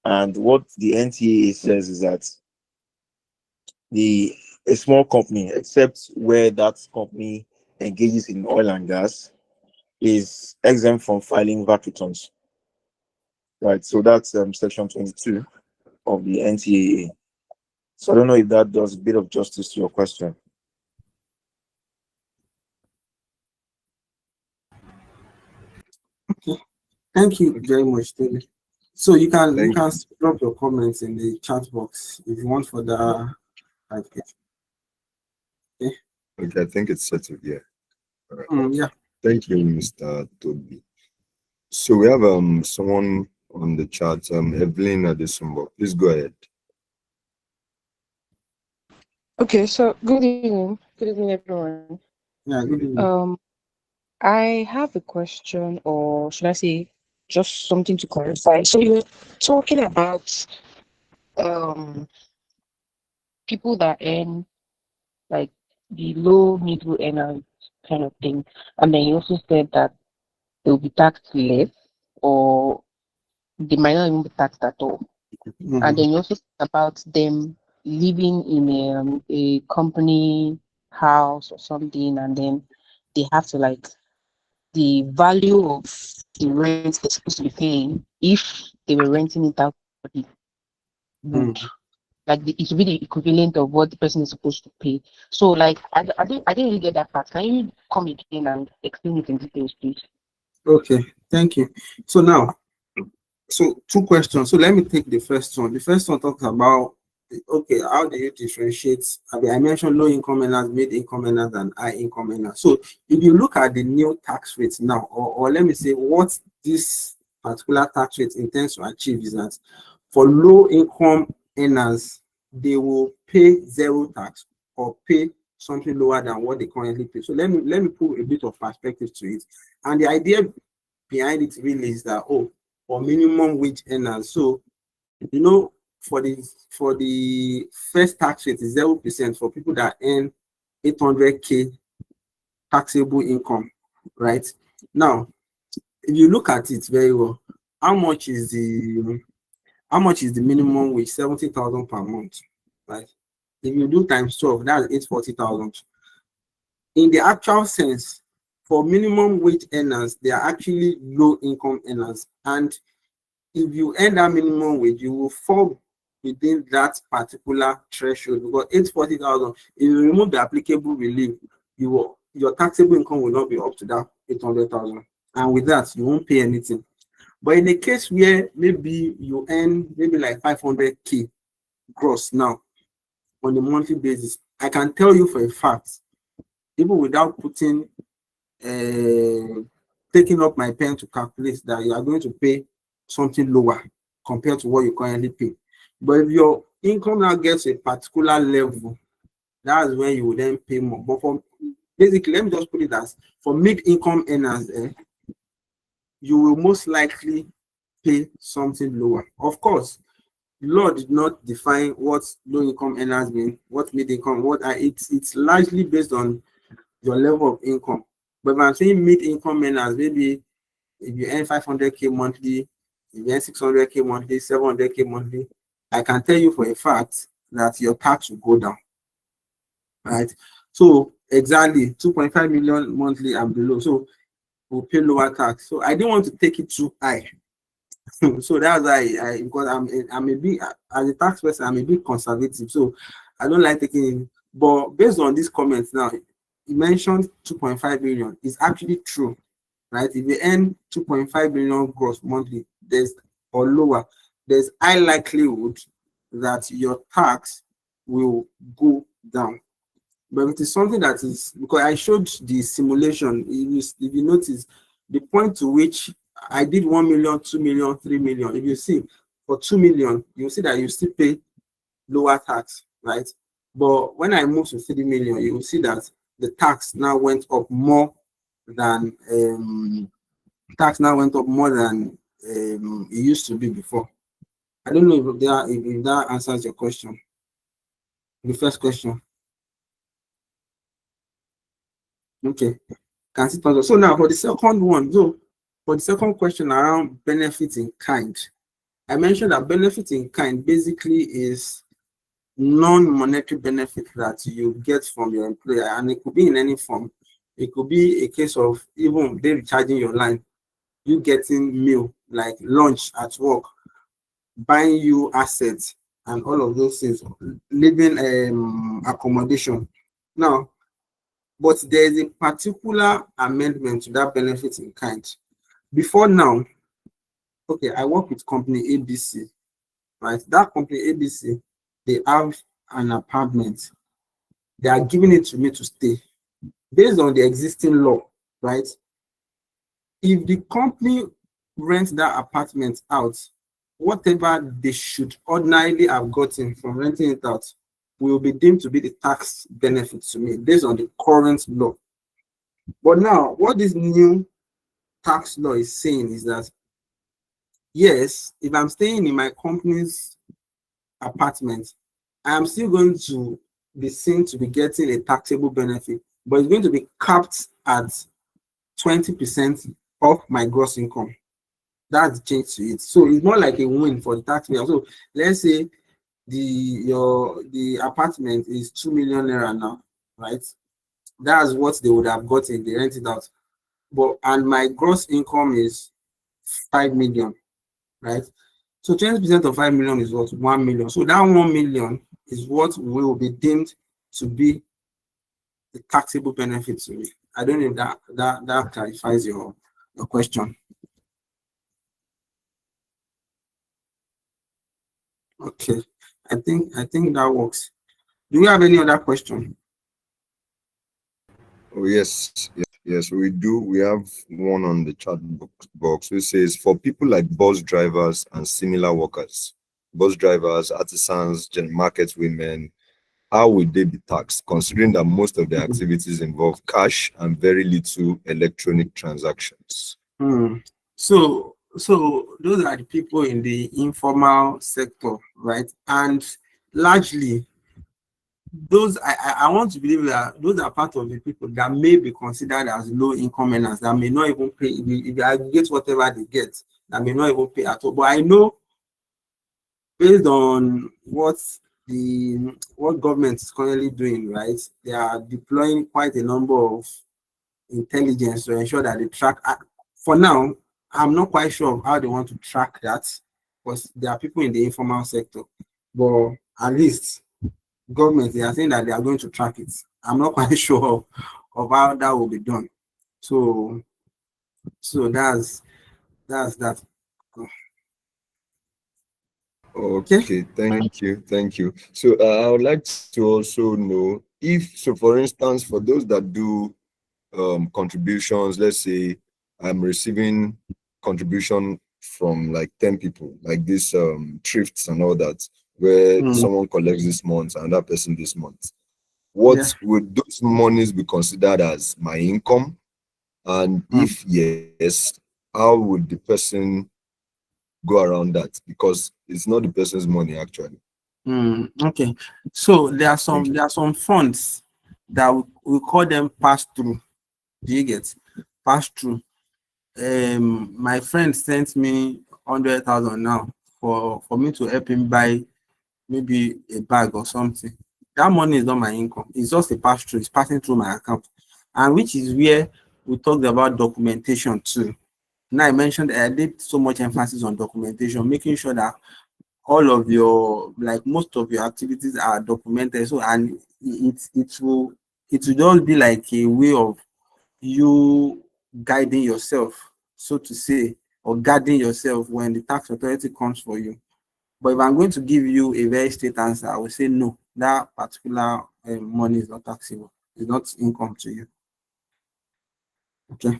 And what the NTA says is that a small company, except where that company engages in oil and gas, is exempt from filing VAT returns. Right. So that's section 22 of the NTA. So I don't know if that does a bit of justice to your question. Okay. Thank you very much, David. So you can Thank drop your comments in the chat box if you want further clarification. Okay. Okay, I think it's settled. Yeah. All right. Yeah. Thank you, Mr. Toby. So we have someone on the chat, Evelyn Adesumbo. Please go ahead. Okay, so good evening. Good evening, everyone. Yeah. Good evening. I have a question, or should I say, just something to clarify. So you're talking about um people that earn like the low middle earners kind of thing, and then you also said that they'll be taxed less, or they might not even be taxed at all. And then you also talk about them living in a company house or something, and then they have to like the value of the rent they're supposed to be paying if they were renting it out would like it would be the equivalent of what the person is supposed to pay. So like I didn't really get that part. Can you come again and explain it in details, please? Okay. Thank you. So now, so two questions. So let me take the first one. The first one talks about, okay, how do you differentiate? I mentioned low income earners, mid income earners, and high income earners. So if you look at the new tax rates now, or let me say what this particular tax rate intends to achieve is that for low income earners, they will pay zero tax or pay something lower than what they currently pay. So let me put a bit of perspective to it. And the idea behind it really is that, oh, for minimum wage earners. So, you know, for the first tax rate is 0% for people that earn 800K taxable income, right? Now, if you look at it very well, how much is the minimum wage? 70,000 per month, right? If you do times 12, that's 840,000. In the actual sense, for minimum wage earners, they are actually low income earners, and if you earn that minimum wage, you will fall within that particular threshold because 840,000. If you remove the applicable relief, your taxable income will not be up to that 800,000, and with that, you won't pay anything. But in a case where maybe you earn maybe like 500K gross now on a monthly basis, I can tell you for a fact, even without putting taking up my pen to calculate, that you are going to pay something lower compared to what you currently pay. But if your income now gets a particular level, that's when you will then pay more. But for basically, let me just put it as for mid-income earners, you will most likely pay something lower. Of course, the law did not define what low-income earners mean, what mid-income, it's largely based on your level of income. But if I'm saying mid-income earners, maybe if you earn 500K monthly, if you earn 600K monthly, 700K monthly, I can tell you for a fact that your tax will go down, right? So exactly 2.5 million monthly and below. So we'll pay lower tax. So I didn't want to take it too high. So that's why because I'm a bit, as a tax person, I'm a bit conservative. So I don't like taking, but based on these comments now, you mentioned 2.5 billion. It's actually true, right? If you earn 2.5 billion gross monthly, or lower, there's high likelihood that your tax will go down. But it is something that is, because I showed the simulation, if you notice, the point to which I did 1 million, 2 million, 3 million. If you see, for 2 million, you see that you still pay lower tax, right? But when I move to 3 million, you will see that the tax now went up more than it used to be before. I don't know if that answers your question. The first question. Okay. Can see also. So now for the second one, so for the second question around benefit in kind, I mentioned that benefit in kind basically is non-monetary benefit that you get from your employer, and it could be in any form. It could be a case of even they recharging your line, you getting meal like lunch at work, buying you assets, and all of those things, living accommodation. Now, but there is a particular amendment to that benefit in kind. Before now, okay, I work with company ABC, right? That company ABC, they have an apartment. They are giving it to me to stay based on the existing law, right? If the company rents that apartment out, whatever they should ordinarily have gotten from renting it out will be deemed to be the tax benefit to me based on the current law. But now, what this new tax law is saying is that, yes, if I'm staying in my company's apartment, I am still going to be seen to be getting a taxable benefit, but it's going to be capped at 20% of my gross income. That's changed to it. So it's more like a win for the taxpayer. So let's say the apartment is 2 million naira now, right? That's what they would have got if they rent it out. But and my gross income is 5 million, right? So 20% of 5 million is what? 1 million. So that 1 million is what will be deemed to be the taxable benefit to me. I don't know if that clarifies your question. Okay, I think that works. Do you have any other question? Oh, yes, we do. We have one on the chat box which says, for people like bus drivers and similar workers, bus drivers, artisans, market women, how would they be taxed, considering that most of their activities involve cash and very little electronic transactions? So those are the people in the informal sector, right? And largely, those I want to believe that those are part of the people that may be considered as low income earners that may not even pay. If you aggregate whatever they get, that may not even pay at all. But I know, based on what government is currently doing, right? They are deploying quite a number of intelligence to ensure that they track. For now, I'm not quite sure of how they want to track that, because there are people in the informal sector. But at least government, they are saying that they are going to track it. I'm not quite sure of how that will be done. So that's that. Okay, thank you. So I would like to also know if, so for instance, for those that do contributions, let's say I'm receiving contribution from like 10 people, like this thrifts and all that, where someone collects this month and that person this month. What would those monies be considered as my income? And if yes, how would the person go around that? Because it's not the person's money actually. Okay, so there are some funds that we call them pass through. Do you get pass through? My friend sent me 100,000 now for me to help him buy maybe a bag or something. That money is not my income. It's just a pass through. It's passing through my account, and which is where we talked about documentation too. Now I mentioned I did so much emphasis on documentation, making sure that all of your, like most of your activities are documented. So, and it will just be like a way of you guiding yourself, so to say, or guarding yourself when the tax authority comes for you. But if I'm going to give you a very straight answer, I will say no, that particular money is not taxable. It's not income to you. Okay.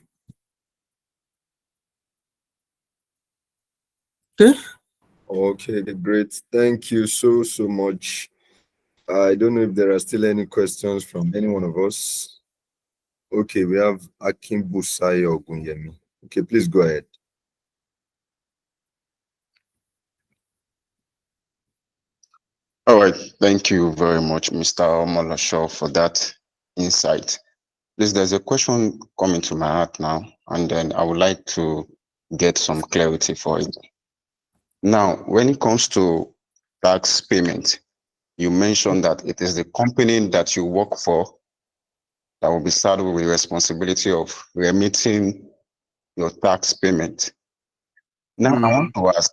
Okay, great. Thank you so much. I don't know if there are still any questions from any one of us. Okay, we have Akim Busayo Ogunyemi. Okay, please go ahead. All right, thank you very much, Mr. Omolasho, for that insight. Please, there's a question coming to my heart now, and then I would like to get some clarity for it. Now, when it comes to tax payment, you mentioned that it is the company that you work for that will be saddled with the responsibility of remitting your tax payment. Now, I want to ask,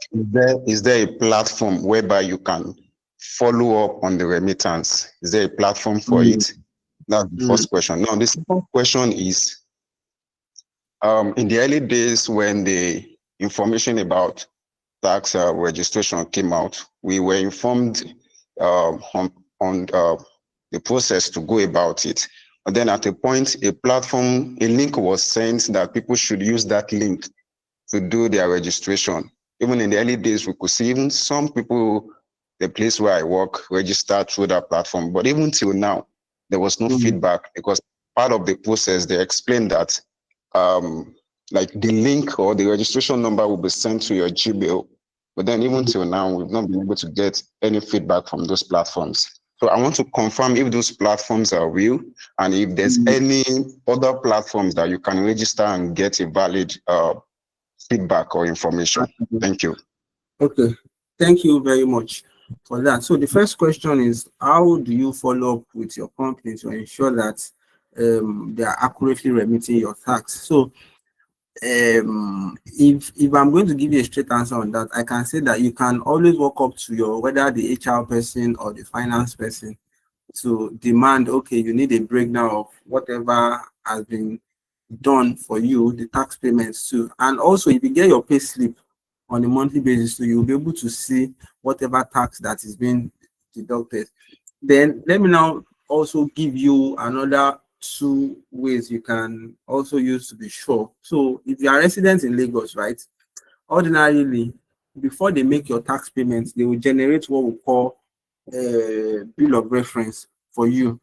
is there a platform whereby you can follow up on the remittance? Is there a platform for it? That's the first question. Now, the second question is, in the early days when the information about tax registration came out, we were informed on the process to go about it. And then at a point, a link was sent that people should use that link to do their registration. Even in the early days, we could see even some people, the place where I work, registered through that platform. But even till now, there was no feedback, because part of the process, they explained that like the link or the registration number will be sent to your Gmail. But then even till now, we've not been able to get any feedback from those platforms. So I want to confirm if those platforms are real, and if there's any other platforms that you can register and get a valid feedback or information. Thank you. Okay, thank you very much for that. So the first question is, how do you follow up with your company to ensure that they are accurately remitting your tax? So if I'm going to give you a straight answer on that, I can say that you can always walk up to your, whether the HR person or the finance person, to demand, okay, you need a breakdown of whatever has been done for you, the tax payments too. And also, if you get your pay slip on a monthly basis, so you'll be able to see whatever tax that is being deducted. Then let me now also give you another 2 ways you can also use to be sure. So if you are resident in Lagos, right, ordinarily, before they make your tax payments, they will generate what we call a bill of reference for you.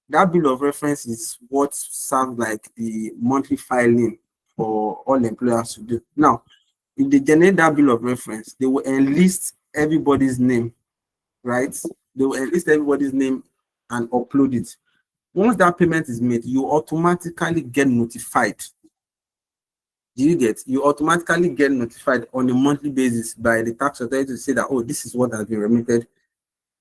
That bill of reference is what serves like the monthly filing for all employers to do. Now, if they generate that bill of reference, they will enlist everybody's name, right? They will enlist everybody's name and upload it. Once that payment is made, you automatically get notified. Do you get? You automatically get notified on a monthly basis by the tax authority to say that, oh, this is what has been remitted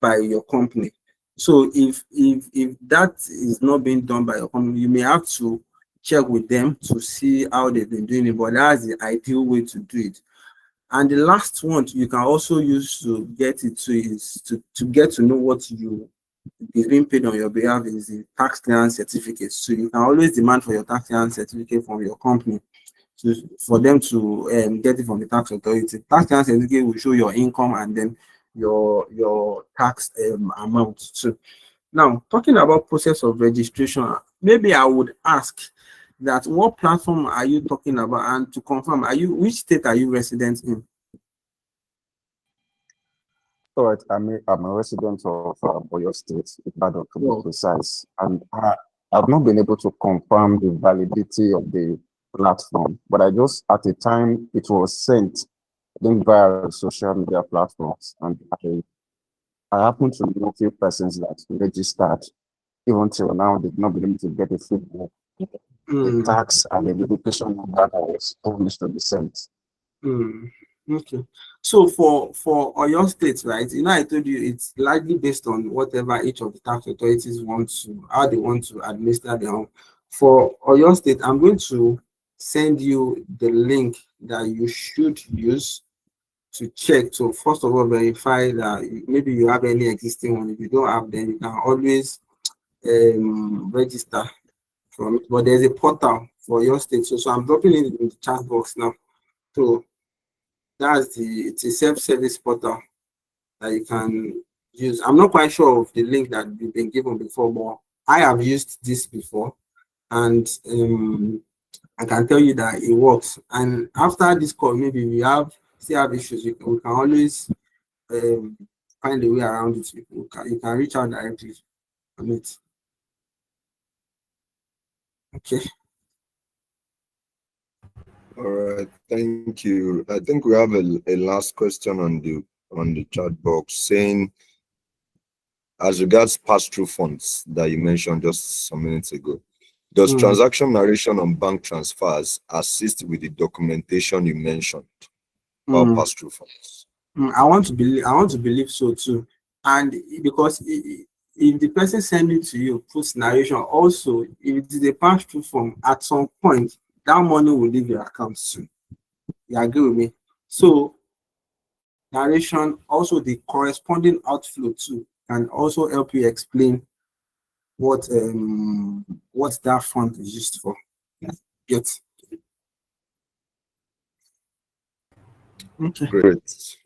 by your company. So if that is not being done by your company, you may have to check with them to see how they've been doing it, but that's the ideal way to do it. And the last one you can also use to get it to is to get to know what you is being paid on your behalf is the tax clearance certificate. So you can always demand for your tax clearance certificate from your company for them to get it from the tax authority. Tax clearance certificate will show your income and then your tax amount. So now, talking about process of registration, maybe I would ask that what platform are you talking about, and to confirm, which state are you resident in? All right, I'm a resident of Oyo State, Ibadan to be precise, and I've not been able to confirm the validity of the platform, but I just, at the time it was sent, I think via social media platforms, and I happen to know a few persons that registered. Even till now, they've not been able to get a feedback. The tax and the education number that was always to be sent. Okay. So for Oyo State, right? You know, I told you it's largely based on whatever each of the tax authorities want to, how they want to administer their own. For Oyo State, I'm going to send you the link that you should use to check. So first of all, verify that maybe you have any existing one. If you don't have, then you can always register from it. But there's a portal for your state. So I'm dropping it in the chat box now. So it's a self-service portal that you can use. I'm not quite sure of the link that you've been given before, but I have used this before, and I can tell you that it works. And after this call, maybe we still have issues. We can always find a way around it. You can reach out directly on it. Okay. All right, thank you. I think we have a last question on the chat box saying, as regards pass-through funds that you mentioned just some minutes ago, does transaction narration on bank transfers assist with the documentation you mentioned about pass-through funds? I want to believe so too, and because if the person sending to you puts narration, also if it is a pass-through form, at some point that money will leave your account soon. You agree with me? So narration, also the corresponding outflow too, can also help you explain what that font is used for. Get. Okay.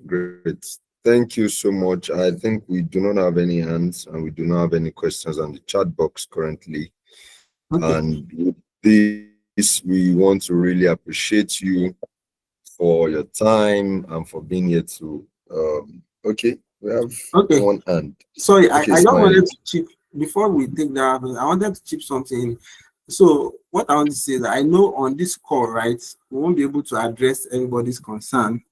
Great. Thank you so much. I think we do not have any hands and we do not have any questions on the chat box currently. Okay. And with this, we want to really appreciate you for your time and for being here to okay, we have one hand. Sorry, okay, I just wanted to chip before we take that. I wanted to chip something. So what I want to say is that I know on this call, right, we won't be able to address everybody's concern.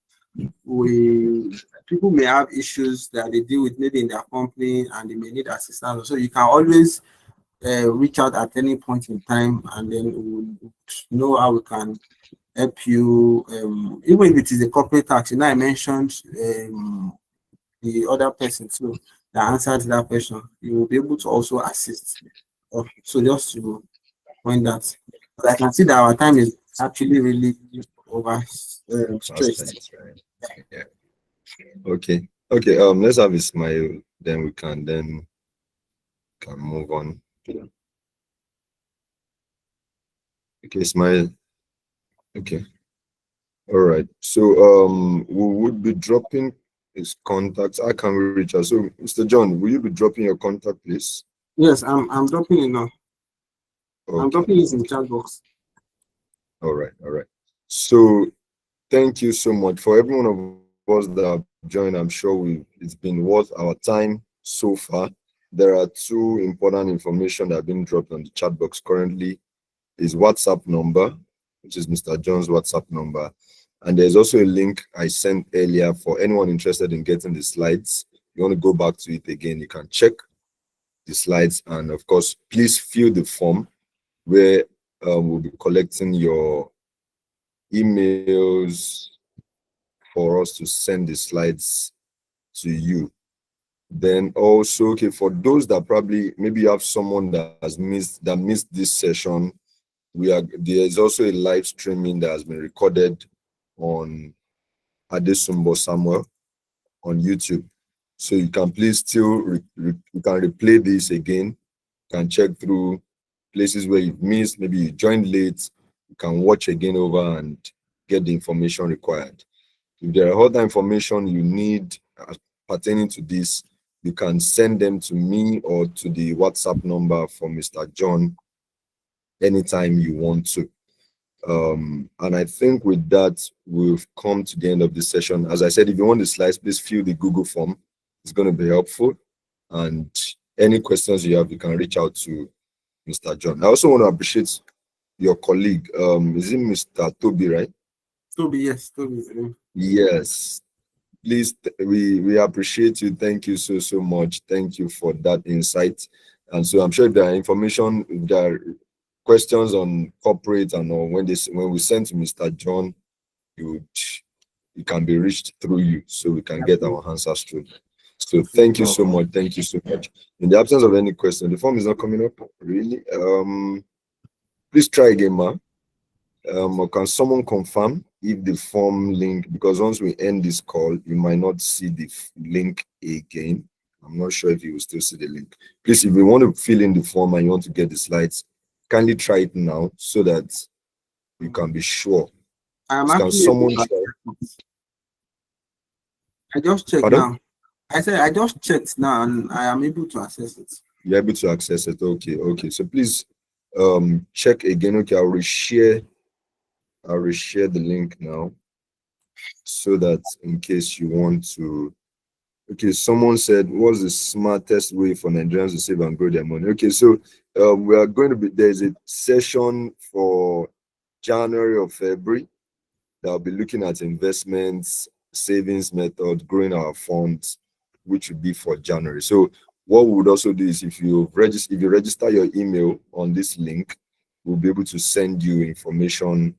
People may have issues that they deal with maybe in their company and they may need assistance. So you can always reach out at any point in time, and then we'll know how we can help you. Even if it is a corporate tax, you know, I mentioned the other person too that answered that question. You will be able to also assist. So just to point that, but I can see that our time is actually really over stressed. Yeah. Okay. Let's have Ismail, then we can move on. Okay, Ismail. Okay. All right. So we would be dropping his contacts. I can reach out. So Mr. John, will you be dropping your contact, please? Yes, I'm dropping it now. Okay. I'm dropping it in the chat box. All right. So thank you so much for every one of us that have joined. I'm sure it's been worth our time so far. There are two important information that have been dropped on the chat box currently. His WhatsApp number, which is Mr. John's WhatsApp number. And there's also a link I sent earlier for anyone interested in getting the slides. You want to go back to it again, you can check the slides. And of course, please fill the form where we'll be collecting your emails for us to send the slides to you. Then also, okay, for those that probably maybe you have someone that missed this session, there's also a live streaming that has been recorded on Adesumbo Samuel on YouTube. So you can please still you can replay this again. You can check through places where you've missed, maybe you joined late. You can watch again over and get the information required. If there are other information you need pertaining to this, you can send them to me or to the WhatsApp number for Mr. John anytime you want to. And I think with that, we've come to the end of this session. As I said, if you want the slides, please fill the Google form. It's going to be helpful. And any questions you have, you can reach out to Mr. John. I also want to appreciate your colleague. Is it Mr. Toby, right? Toby, yes. Toby. Yes. Please, we appreciate you. Thank you so much. Thank you for that insight. And so I'm sure if there are information, if there are questions on corporate and on when we send to Mr. John, it can be reached through you, so we can get our answers through. So thank you so much. Thank you so much. In the absence of any question, the form is not coming up really. Please try again, ma. Or can someone confirm if the form link, because once we end this call, you might not see the link again. I'm not sure if you will still see the link. Please, if you want to fill in the form and you want to get the slides, kindly try it now so that you can be sure. Can someone try? I just checked now. I said I just checked now and I am able to access it. You're able to access it. Okay. So please check again. Okay, I'll reshare the link now so that in case you want to. Okay, someone said, what's the smartest way for Nigerians to save and grow their money? Okay, so we are going to be, there's a session for January or February that will be looking at investments, savings method, growing our funds, which would be for January. So what we would also do is if you register your email on this link, we'll be able to send you information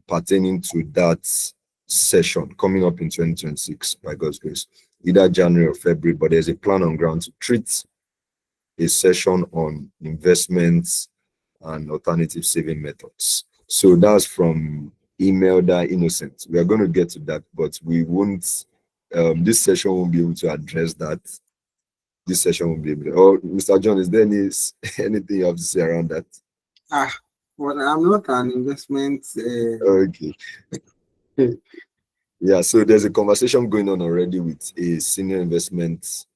pertaining to that session coming up in 2026 by God's grace, either January or February, but there's a plan on ground to treat a session on investments and alternative saving methods. So that's from email that innocent. We are going to get to that, but we won't. This session won't be able to address that. This session won't be able to. Oh, Mr. John, is there anything you have to say around that? Well, I'm not an investment. Okay. Yeah, so there's a conversation going on already with a senior investment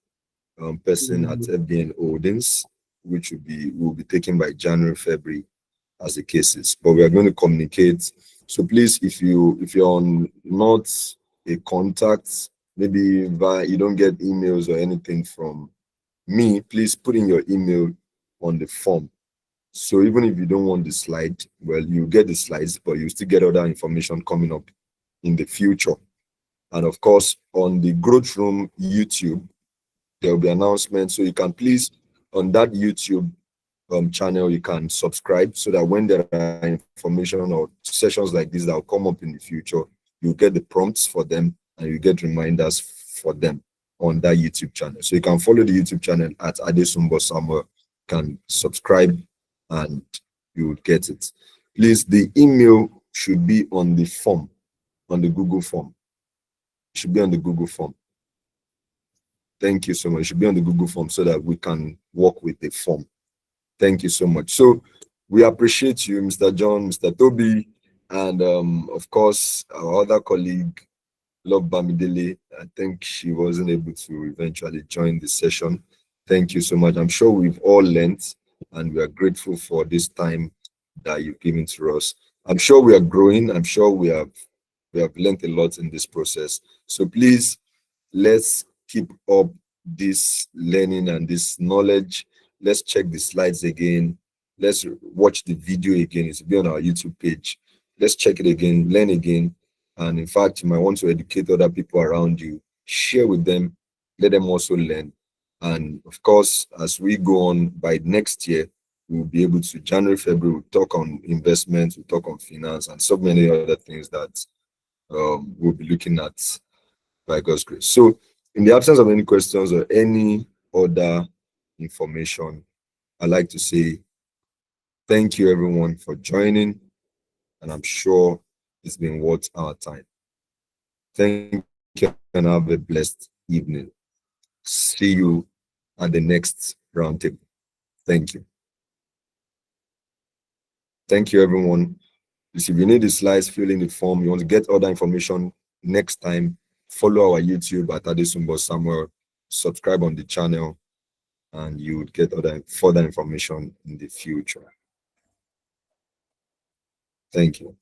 person at FBN Holdings, which will be taken by January, February as the cases. But we are going to communicate. So please, if you're not a contact, maybe you don't get emails or anything from me, please put in your email on the form. So even if you don't want the slide, well, you get the slides, but you still get other information coming up in the future. And of course, on the Growth Room YouTube, there will be announcements. So you can please, on that YouTube channel, you can subscribe so that when there are information or sessions like this that will come up in the future, you get the prompts for them and you get reminders for them on that YouTube channel. So you can follow the YouTube channel at Adesumbo Samuel, can subscribe and you will get it. Please, the email should be on the form, on the Google form. It should be on the Google form. Thank you so much. It should be on the Google form so that we can work with the form. Thank you so much. So we appreciate you, Mr. John, Mr. Toby, and of course, our other colleague, Love Bamidele. I think she wasn't able to eventually join the session. Thank you so much. I'm sure we've all learned and we are grateful for this time that you've given to us. I'm sure we are growing. I'm sure we have learned a lot in this process. So please, let's keep up this learning and this knowledge. Let's check the slides again. Let's watch the video again. It's be on our YouTube page. Let's check it again, learn again. And in fact, you might want to educate other people around you. Share with them. Let them also learn. And of course, as we go on by next year, we'll be able to, January, February, we'll talk on investments, we'll talk on finance, and so many other things that we'll be looking at by God's grace. So, in the absence of any questions or any other information, I'd like to say thank you, everyone, for joining, and I'm sure it's been worth our time. Thank you, and have a blessed evening. See you at the next roundtable. Thank you. Thank you, everyone. If you need the slides, fill in the form. You want to get other information next time, follow our YouTube at Adesumbo Samuel, subscribe on the channel, and you would get other further information in the future. Thank you.